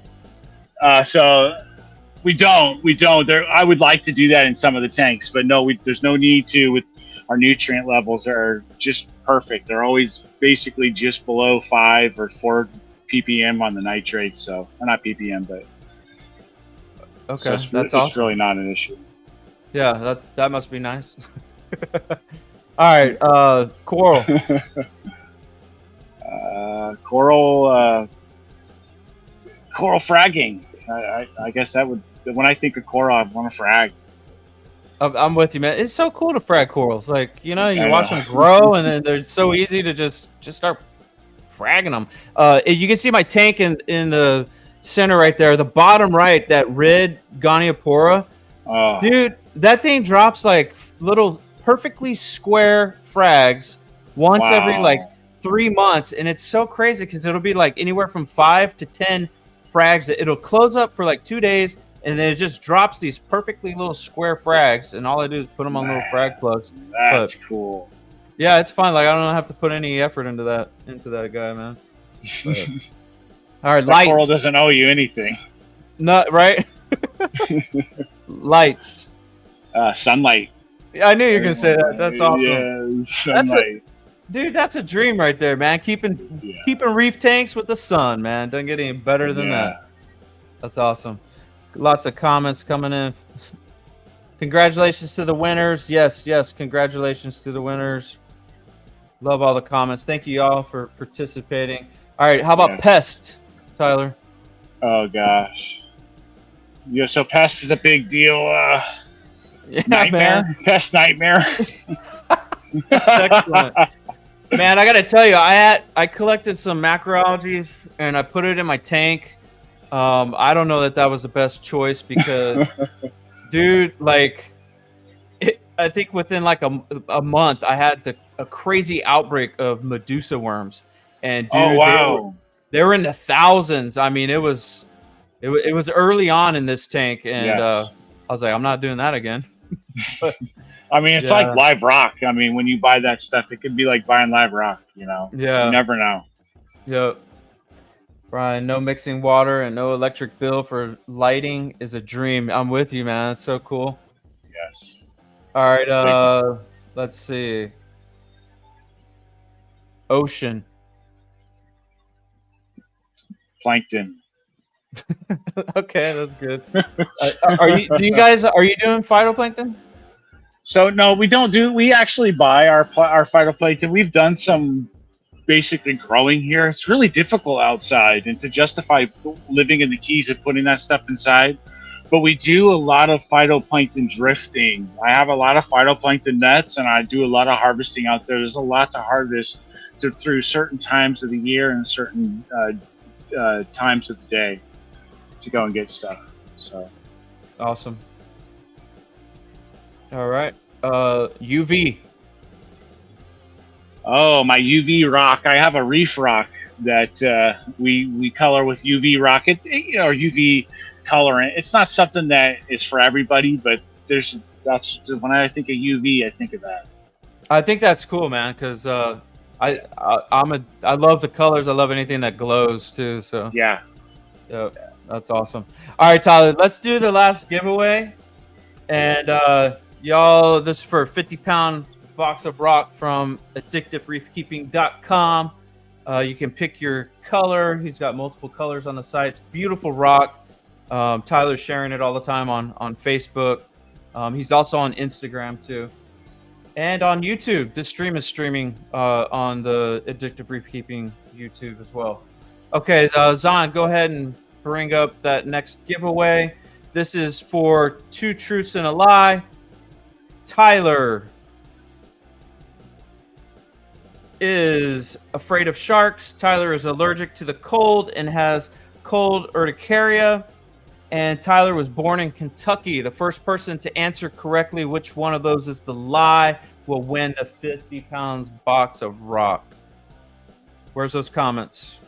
So we don't. I would like to do that in some of the tanks, but no, there's no need to. With our nutrient levels are just perfect. They're always basically just below 5 or 4 ppm on the nitrate. So, or not ppm, but okay, so that's awesome. It's really not an issue. Yeah, that must be nice. All right, Coarl. Coral fragging. I guess that would. When I think of coral, I want to frag. I'm with you, man. It's so cool to frag corals. Like, you watch them grow, and then they're so easy to just start fragging them. You can see my tank in the center right there, the bottom right, that red Goniopora. Oh. Dude, that thing drops like little perfectly square frags once every like 3 months, and it's so crazy because it'll be like anywhere from 5 to 10 frags. It'll close up for like 2 days, and then it just drops these perfectly little square frags, and all I do is put them on little frag plugs. That's cool. Yeah, it's fun. Like, I don't have to put any effort into that guy, man. But, all right, lights. Coral doesn't owe you anything. Not right. Lights. Sunlight. I knew you were gonna say that. That's awesome. Yeah, sunlight. Dude, that's a dream right there, man. Keeping reef tanks with the sun, man. Doesn't get any better than that. That's awesome. Lots of comments coming in. Congratulations to the winners. Yes, congratulations to the winners. Love all the comments. Thank you all for participating. All right, how about pest, Tyler? Oh gosh. Yeah, so pest is a big deal. Nightmare, man. Pest nightmare. That's excellent. Man, I gotta tell you, I collected some macroalgae and I put it in my tank. I don't know that was the best choice because, dude, like, I think within like a month, I had a crazy outbreak of Medusa worms, and dude, they were in the thousands. I mean, it was early on in this tank, and I was like, I'm not doing that again. But, I mean, it's like live rock. I mean, when you buy that stuff, it could be like buying live rock. Yeah, you never know. Yep. Brian, no mixing water and no electric bill for lighting is a dream. I'm with you, man. That's so cool. Yes. All right. Let's see. Ocean. Plankton. Okay, that's good. Are you doing phytoplankton? So no, we don't do. We actually buy our phytoplankton. We've done some basically growing here. It's really difficult outside, and to justify living in the Keys and putting that stuff inside. But we do a lot of phytoplankton drifting. I have a lot of phytoplankton nets, and I do a lot of harvesting out there. There's a lot to harvest through certain times of the year and certain times of the day to go and get stuff. So Awesome. All right. UV. Oh, my UV rock. I have a reef rock that we color with UV rock. Or UV colorant. It's not something that is for everybody, but that's when I think of UV, I think of that. I think that's cool, man, because I love the colors. I love anything that glows too. So yeah, that's awesome. All right, Tyler, let's do the last giveaway, and y'all, this is for a 50-pound box of rock from addictivereefkeeping.com. You can pick your color. He's got multiple colors on the site. It's beautiful rock. Tyler's sharing it all the time on Facebook. He's also on Instagram too, and on YouTube. This stream is streaming on the Addictive Reef Keeping YouTube as well. Okay, Zahn, go ahead and bring up that next giveaway. This is for 2 truths and a lie. Tyler is afraid of sharks. Tyler is allergic to the cold and has cold urticaria. And Tyler was born in Kentucky. The first person to answer correctly which one of those is the lie will win a 50 pounds box of rock. Where's those comments?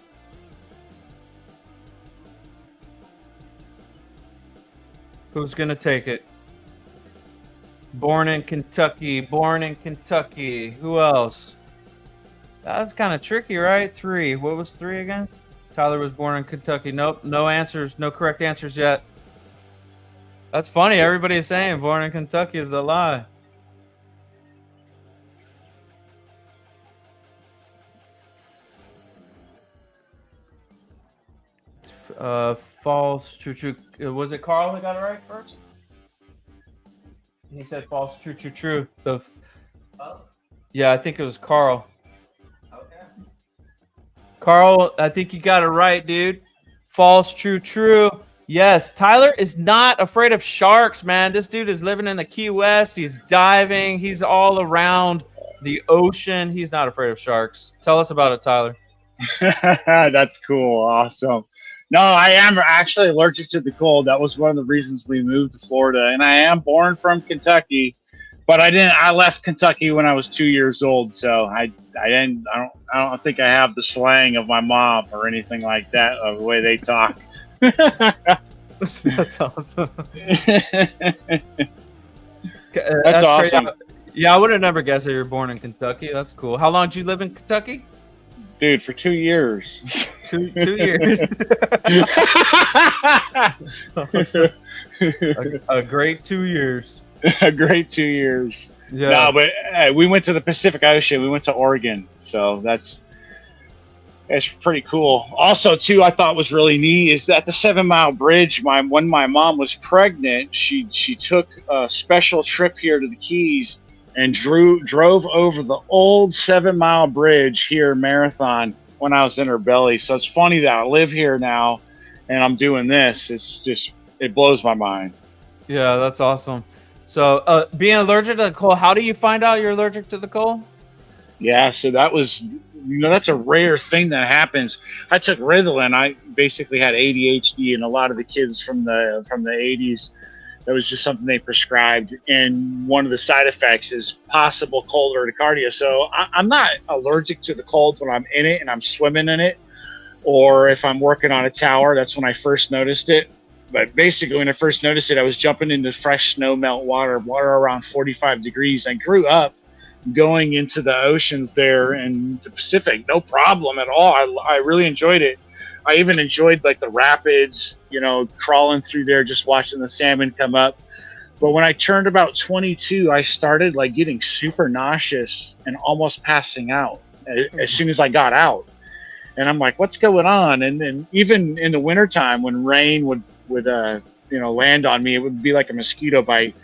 Who's going to take it? Born in Kentucky. Born in Kentucky. Who else? That's kind of tricky, right? 3. What was 3 again? Tyler was born in Kentucky. Nope. No answers. No correct answers yet. That's funny. Everybody's saying born in Kentucky is a lie. False, true, true. Was it Coarl who got it right first? He said false, true, true, true. Yeah, I think it was Coarl. Okay. Coarl, I think you got it right, dude. False, true, true. Yes, Tyler is not afraid of sharks, man. This dude is living in the Key West. He's diving. He's all around the ocean. He's not afraid of sharks. Tell us about it, Tyler. That's cool. Awesome. No, I am actually allergic to the cold. That was one of the reasons we moved to Florida. And I am born from Kentucky, but I left Kentucky when I was 2 years old. So I don't think I have the slang of my mom or anything like that, of the way they talk. That's awesome. That's awesome. Yeah, I would have never guessed that you were born in Kentucky. That's cool. How long did you live in Kentucky? Dude, for 2 years. 2 years. a great 2 years. A great 2 years. Yeah. No, but we went to the Pacific Ocean. We went to Oregon. So that's pretty cool. Also, too, I thought was really neat is that the 7 Mile Bridge, when my mom was pregnant, she took a special trip here to the Keys and drove over the old 7 Mile Bridge here in Marathon when I was in her belly. So it's funny that I live here now and I'm doing this. It blows my mind. Yeah, that's awesome. So being allergic to the cold, how do you find out you're allergic to the cold? Yeah, so that was, that's a rare thing that happens. I took Ritalin. I basically had ADHD, and a lot of the kids from the 80s, that was just something they prescribed. And one of the side effects is possible cold urticaria. So I'm not allergic to the cold when I'm in it and I'm swimming in it, or if I'm working on a tower. That's when I first noticed it. But basically, when I first noticed it, I was jumping into fresh snow melt water around 45 degrees. I grew up going into the oceans there in the Pacific, no problem at all. I really enjoyed it. I even enjoyed like the rapids, crawling through there, just watching the salmon come up. But when I turned about 22, I started like getting super nauseous and almost passing out as soon as I got out. And I'm like, what's going on? And then even in the wintertime when rain would land on me, it would be like a mosquito bite.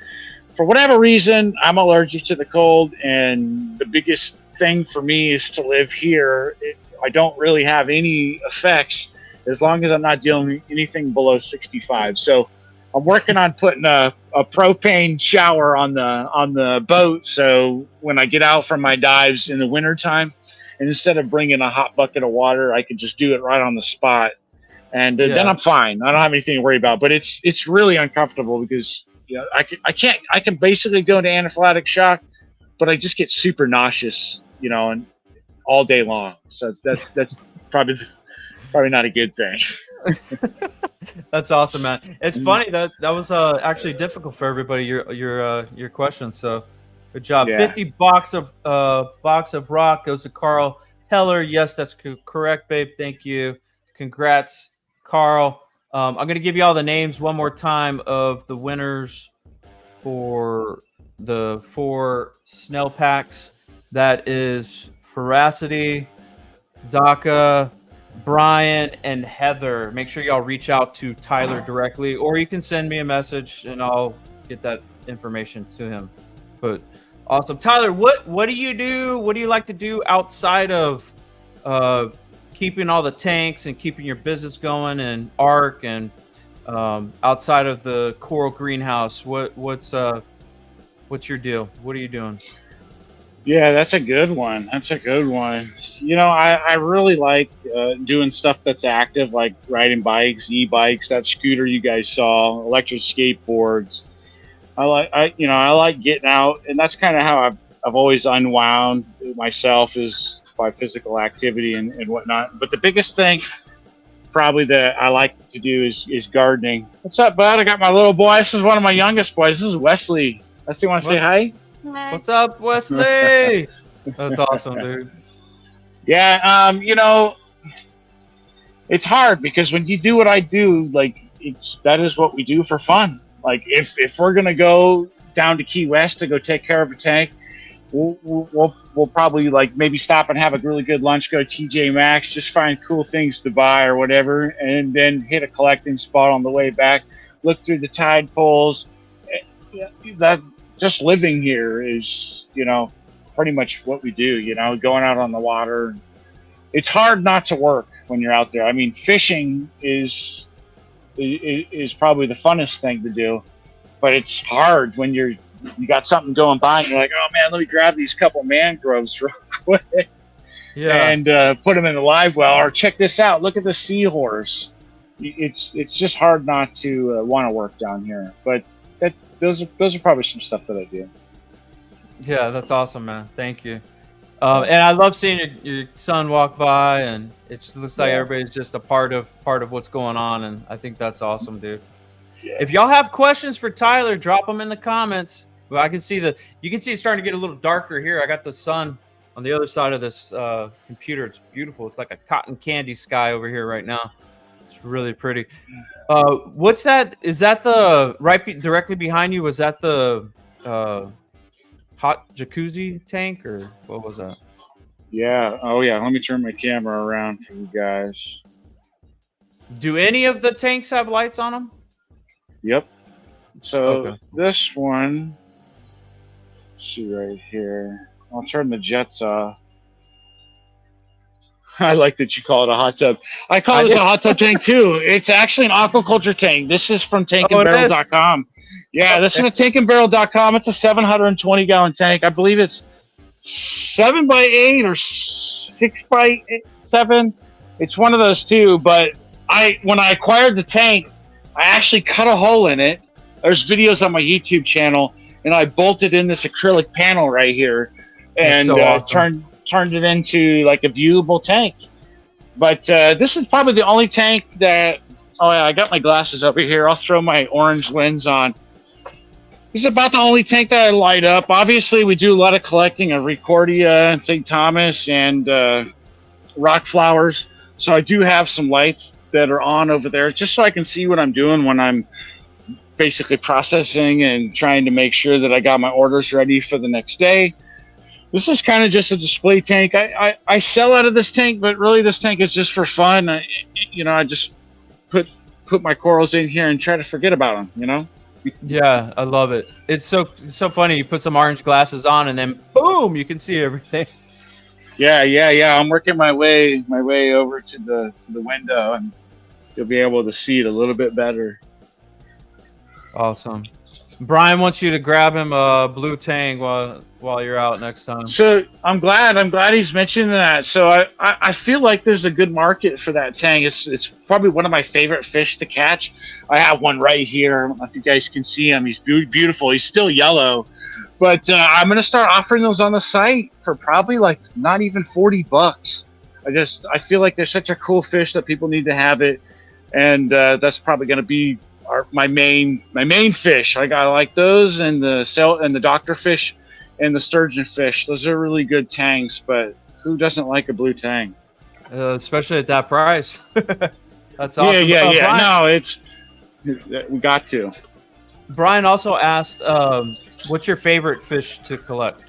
For whatever reason, I'm allergic to the cold, and the biggest thing for me is to live here. I don't really have any effects as long as I'm not dealing with anything below 65. So I'm working on putting a propane shower on the boat, so when I get out from my dives in the wintertime, and instead of bringing a hot bucket of water, I can just do it right on the spot, and then I'm fine. I don't have anything to worry about. But it's really uncomfortable because I can basically go into anaphylactic shock, but I just get super nauseous, and all day long. So that's probably not a good thing. That's awesome, man. It's funny that was actually difficult for everybody. Your questions. So good job. Yeah. 50 box of rock goes to Coarl Heller. Yes, that's correct, babe. Thank you. Congrats, Coarl. I'm going to give you all the names one more time of the winners for the 4 Snell packs. That is Ferocity, Zaka, Brian, and Heather. Make sure y'all reach out to Tyler directly, or you can send me a message and I'll get that information to him. But awesome. Tyler, what do you do? What do you like to do outside of keeping all the tanks and keeping your business going and ARC and outside of the Coarl greenhouse? What's your deal? What are you doing? Yeah, that's a good one. I really like doing stuff that's active, like riding bikes, e-bikes, that scooter you guys saw, electric skateboards. I like getting out, and that's kind of how I've always unwound myself, is by physical activity and whatnot. But the biggest thing probably that I like to do is gardening. What's up, bud? I got my little boy. This is one of my youngest boys. This is Wesley. Wesley, want to say hi? What's up, Wesley? That's awesome, dude. Yeah, it's hard because when you do what I do, like that is what we do for fun. Like if we're gonna go down to Key West to go take care of a tank, we'll probably like maybe stop and have a really good lunch, go to TJ Maxx, just find cool things to buy or whatever, and then hit a collecting spot on the way back. Look through the tide pools. That just living here is, pretty much what we do. Going out on the water. It's hard not to work when you're out there. I mean, fishing is probably the funnest thing to do, but it's hard when you got something going by and you're like, oh man, let me grab these couple mangroves real quick, and put them in the live well, or check this out, look at the seahorse. It's just hard not to want to work down here, but those are probably some stuff that I do. Yeah, that's awesome, man. Thank you. And I love seeing your son walk by, and it just looks like everybody's just a part of what's going on, and I think that's awesome, dude. Yeah. If y'all have questions for Tyler, drop them in the comments. Well, you can see it's starting to get a little darker here. I got the sun on the other side of this computer. It's beautiful. It's like a cotton candy sky over here right now. It's really pretty. What's that? Is that the directly behind you? Was that the hot jacuzzi tank, or what was that? Yeah. Oh yeah. Let me turn my camera around for you guys. Do any of the tanks have lights on them? Yep. So this one, let's see right here. I'll turn the jets off. I like that you call it a hot tub. I call this a hot tub tank too. It's actually an aquaculture tank. This is from tankandbarrel.com. Yeah, this is a tankandbarrel.com. It's a 720-gallon tank. I believe it's 7x8 or 6x7. It's one of those two. But when I acquired the tank, I actually cut a hole in it. There's videos on my YouTube channel, and I bolted in this acrylic panel right here, and so awesome. Turned it into like a viewable tank. But this is probably the only tank that, oh yeah, I got my glasses over here. I'll throw my orange lens on. This is about the only tank that I light up. Obviously, we do a lot of collecting of Recordia and St. Thomas and rock flowers. So I do have some lights that are on over there just so I can see what I'm doing when I'm basically processing and trying to make sure that I got my orders ready for the next day. This is kind of just a display tank. I sell out of this tank, but really this tank is just for fun. I just put my corals in here and try to forget about them. Yeah, I love it. It's so funny. You put some orange glasses on, and then boom, you can see everything. Yeah. I'm working my way over to the window, and you'll be able to see it a little bit better. Awesome. Brian wants you to grab him a blue tang while you're out next time. So I'm glad he's mentioning that. So I feel like there's a good market for that tang. It's probably one of my favorite fish to catch. I have one right here. I don't know if you guys can see him. He's beautiful. He's still yellow, but I'm gonna start offering those on the site for probably like not even $40. I feel like they're such a cool fish that people need to have it, and that's probably gonna be my main fish. I like those, and the doctor fish and the sturgeon fish. Those are really good tangs, but who doesn't like a blue tang? Especially at that price. That's awesome. Yeah. Brian, No, we got to. Brian also asked, what's your favorite fish to collect?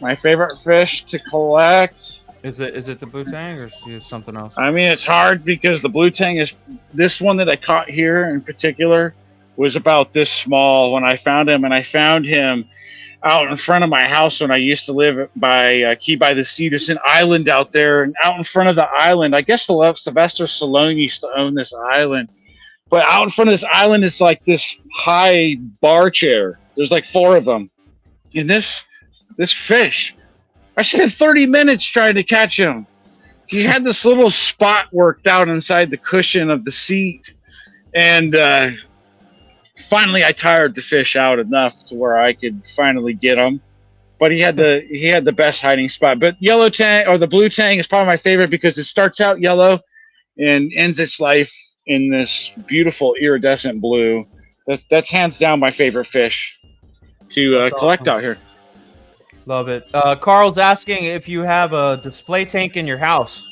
My favorite fish to collect. Is it the blue tang or is it something else? I mean, it's hard because the blue tang is this one that I caught here in particular was about this small when I found him, and I found him out in front of my house when I used to live by Key by the Sea. There's an island out there, and out in front of the island, I guess Sylvester Stallone used to own this island, but out in front of this island is like this high bar chair. There's like 4 of them, and this fish, I spent 30 minutes trying to catch him. He had this little spot worked out inside the cushion of the seat, and finally I tired the fish out enough to where I could finally get him. But he had the best hiding spot. But yellow tang or the blue tang is probably my favorite because it starts out yellow and ends its life in this beautiful iridescent blue. That's hands down my favorite fish to collect out here. Love it. Carl's asking if you have a display tank in your house.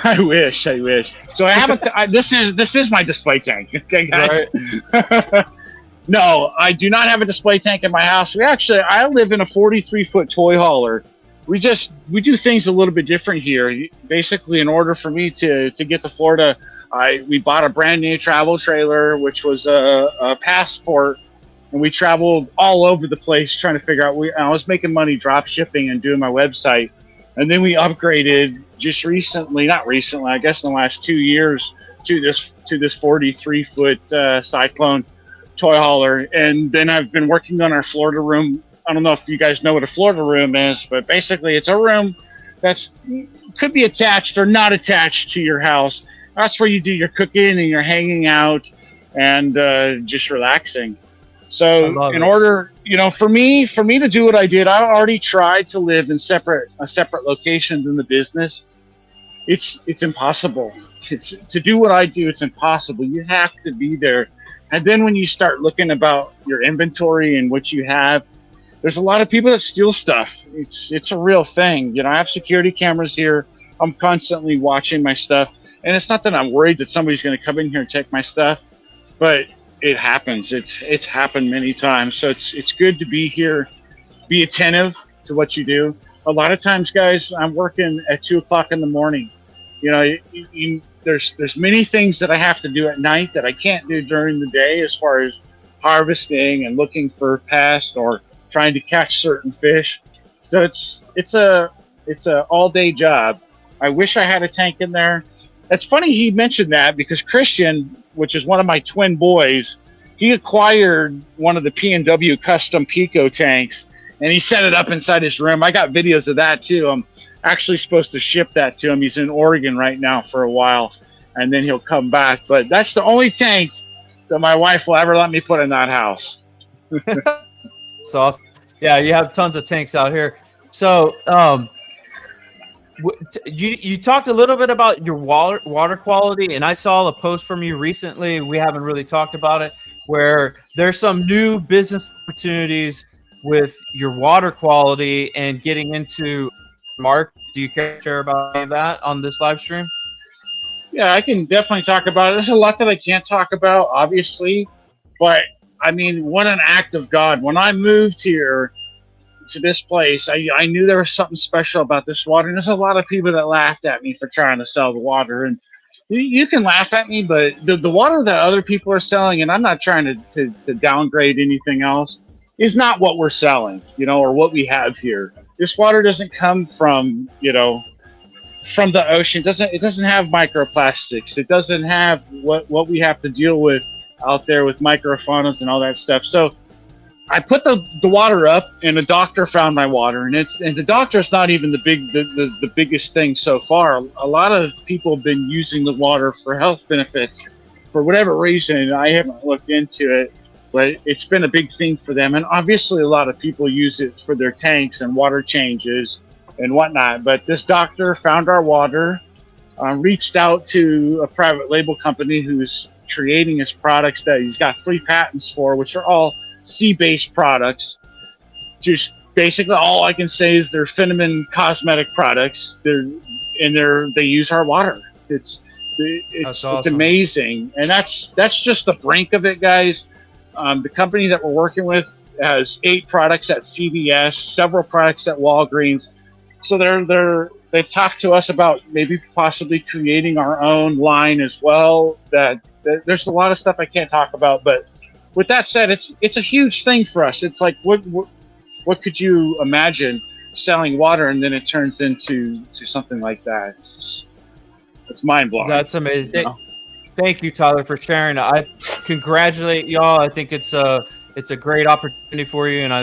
I wish. So I have this is my display tank. Okay, guys. Right. No, I do not have a display tank in my house. I live in a 43-foot toy hauler. We do things a little bit different here. Basically, in order for me to get to Florida, we bought a brand new travel trailer, which was a passport. And we traveled all over the place trying to figure out. I was making money drop shipping and doing my website, and then we upgraded just not recently, I guess in the last 2 years, to this 43-foot Cyclone toy hauler. And then I've been working on our Florida room. I don't know if you guys know what a Florida room is, but basically it's a room that's could be attached or not attached to your house. That's where you do your cooking and your hanging out and just relaxing. So in order, for me to do what I did, I already tried to live in separate locations in the business. It's impossible. To do what I do, it's impossible. You have to be there. And then when you start looking about your inventory and what you have, there's a lot of people that steal stuff. It's a real thing. I have security cameras here. I'm constantly watching my stuff. And it's not that I'm worried that somebody's going to come in here and take my stuff, but it happens. It's happened many times. So it's good to be here, be attentive to what you do. A lot of times, guys, I'm working at 2:00 in the morning. There's many things that I have to do at night that I can't do during the day, as far as harvesting and looking for pests or trying to catch certain fish. So it's a all day job. I wish I had a tank in there. It's funny he mentioned that because Christian, which is one of my twin boys, he acquired one of the P&W custom Pico tanks, and he set it up inside his room. I got videos of that too. I'm actually supposed to ship that to him. He's in Oregon right now for a while, and then he'll come back. But that's the only tank that my wife will ever let me put in that house. That's awesome. Yeah, you have tons of tanks out here. So, you talked a little bit about your water quality, and I saw a post from you recently. We haven't really talked about it, where there's some new business opportunities with your water quality and getting into market. Do you care to share about any of that on this live stream? Yeah, I can definitely talk about it. There's a lot that I can't talk about, obviously, but I mean, what an act of God. When I moved here to this place, I knew there was something special about this water. And there's a lot of people that laughed at me for trying to sell the water. And you can laugh at me, but the water that other people are selling, and I'm not trying to downgrade anything else, is not what we're selling, or what we have here. This water doesn't come from, from the ocean. It doesn't have microplastics. It doesn't have what we have to deal with out there with microfaunas and all that stuff. So I put the water up, and a doctor found my water, and the doctor's not even the biggest thing so far. A lot of people have been using the water for health benefits for whatever reason. I haven't looked into it, but it's been a big thing for them. And obviously a lot of people use it for their tanks and water changes and whatnot. But this doctor found our water, reached out to a private label company who's creating his products that he's got 3 patents for, which are all sea-based products. Just basically all I can say is they're Finneman cosmetic products. They use our water. It's awesome. It's amazing, and that's just the brink of it, guys. The company that we're working with has 8 products at CVS, several products at Walgreens. So they've talked to us about maybe possibly creating our own line as well. That there's a lot of stuff I can't talk about, but with that said, it's a huge thing for us. It's like what could you imagine selling water and then it turns into something like that? It's mind blowing. That's amazing. Thank you, Tyler, for sharing. I congratulate y'all. I think it's a great opportunity for you, and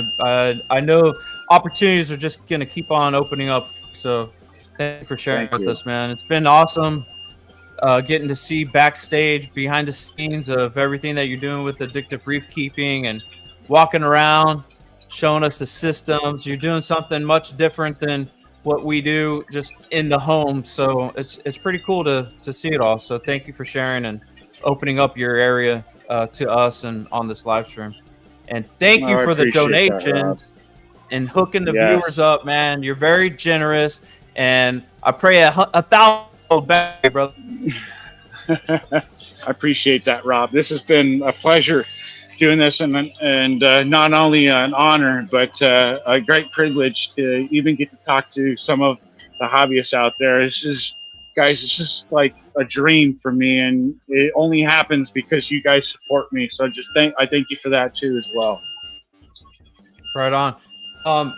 I know opportunities are just going to keep on opening up. So thank you for sharing with us, man. It's been awesome getting to see backstage, behind the scenes of everything that you're doing with Addictive Reef Keeping and walking around, showing us the systems. You're doing something much different than what we do just in the home. So it's pretty cool to see it all. So thank you for sharing and opening up your area to us and on this live stream. And thank you for the donations and hooking the viewers up, man. You're very generous, and I pray 1,000 back, brother. I appreciate that, Rob. This has been a pleasure doing this, and not only an honor, but a great privilege to even get to talk to some of the hobbyists out there. This is like a dream for me, and it only happens because you guys support me. So I thank you for that too as well. Right on.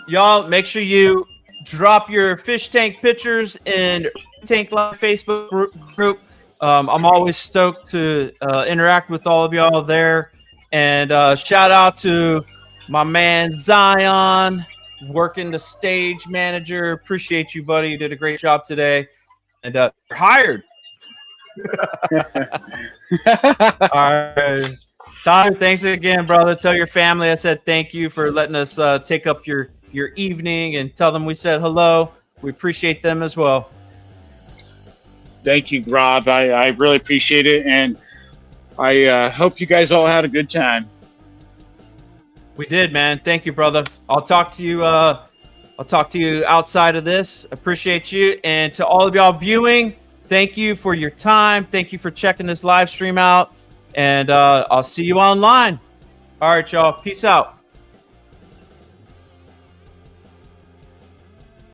Y'all, make sure you drop your fish tank pictures in Tank Live Facebook group. I'm always stoked to interact with all of y'all there. And shout out to my man Zion, working the stage manager. Appreciate you, buddy. You did a great job today. And you're hired. All right. Tyler, thanks again, brother. Tell your family I said thank you for letting us take up your evening, and tell them we said hello. We appreciate them as well. Thank you, Rob. I really appreciate it, and I hope you guys all had a good time. We did, man. Thank you, brother. I'll talk to you outside of this. Appreciate you. And to all of y'all viewing, thank you for your time. Thank you for checking this live stream out. And I'll see you online. All right, y'all. Peace out.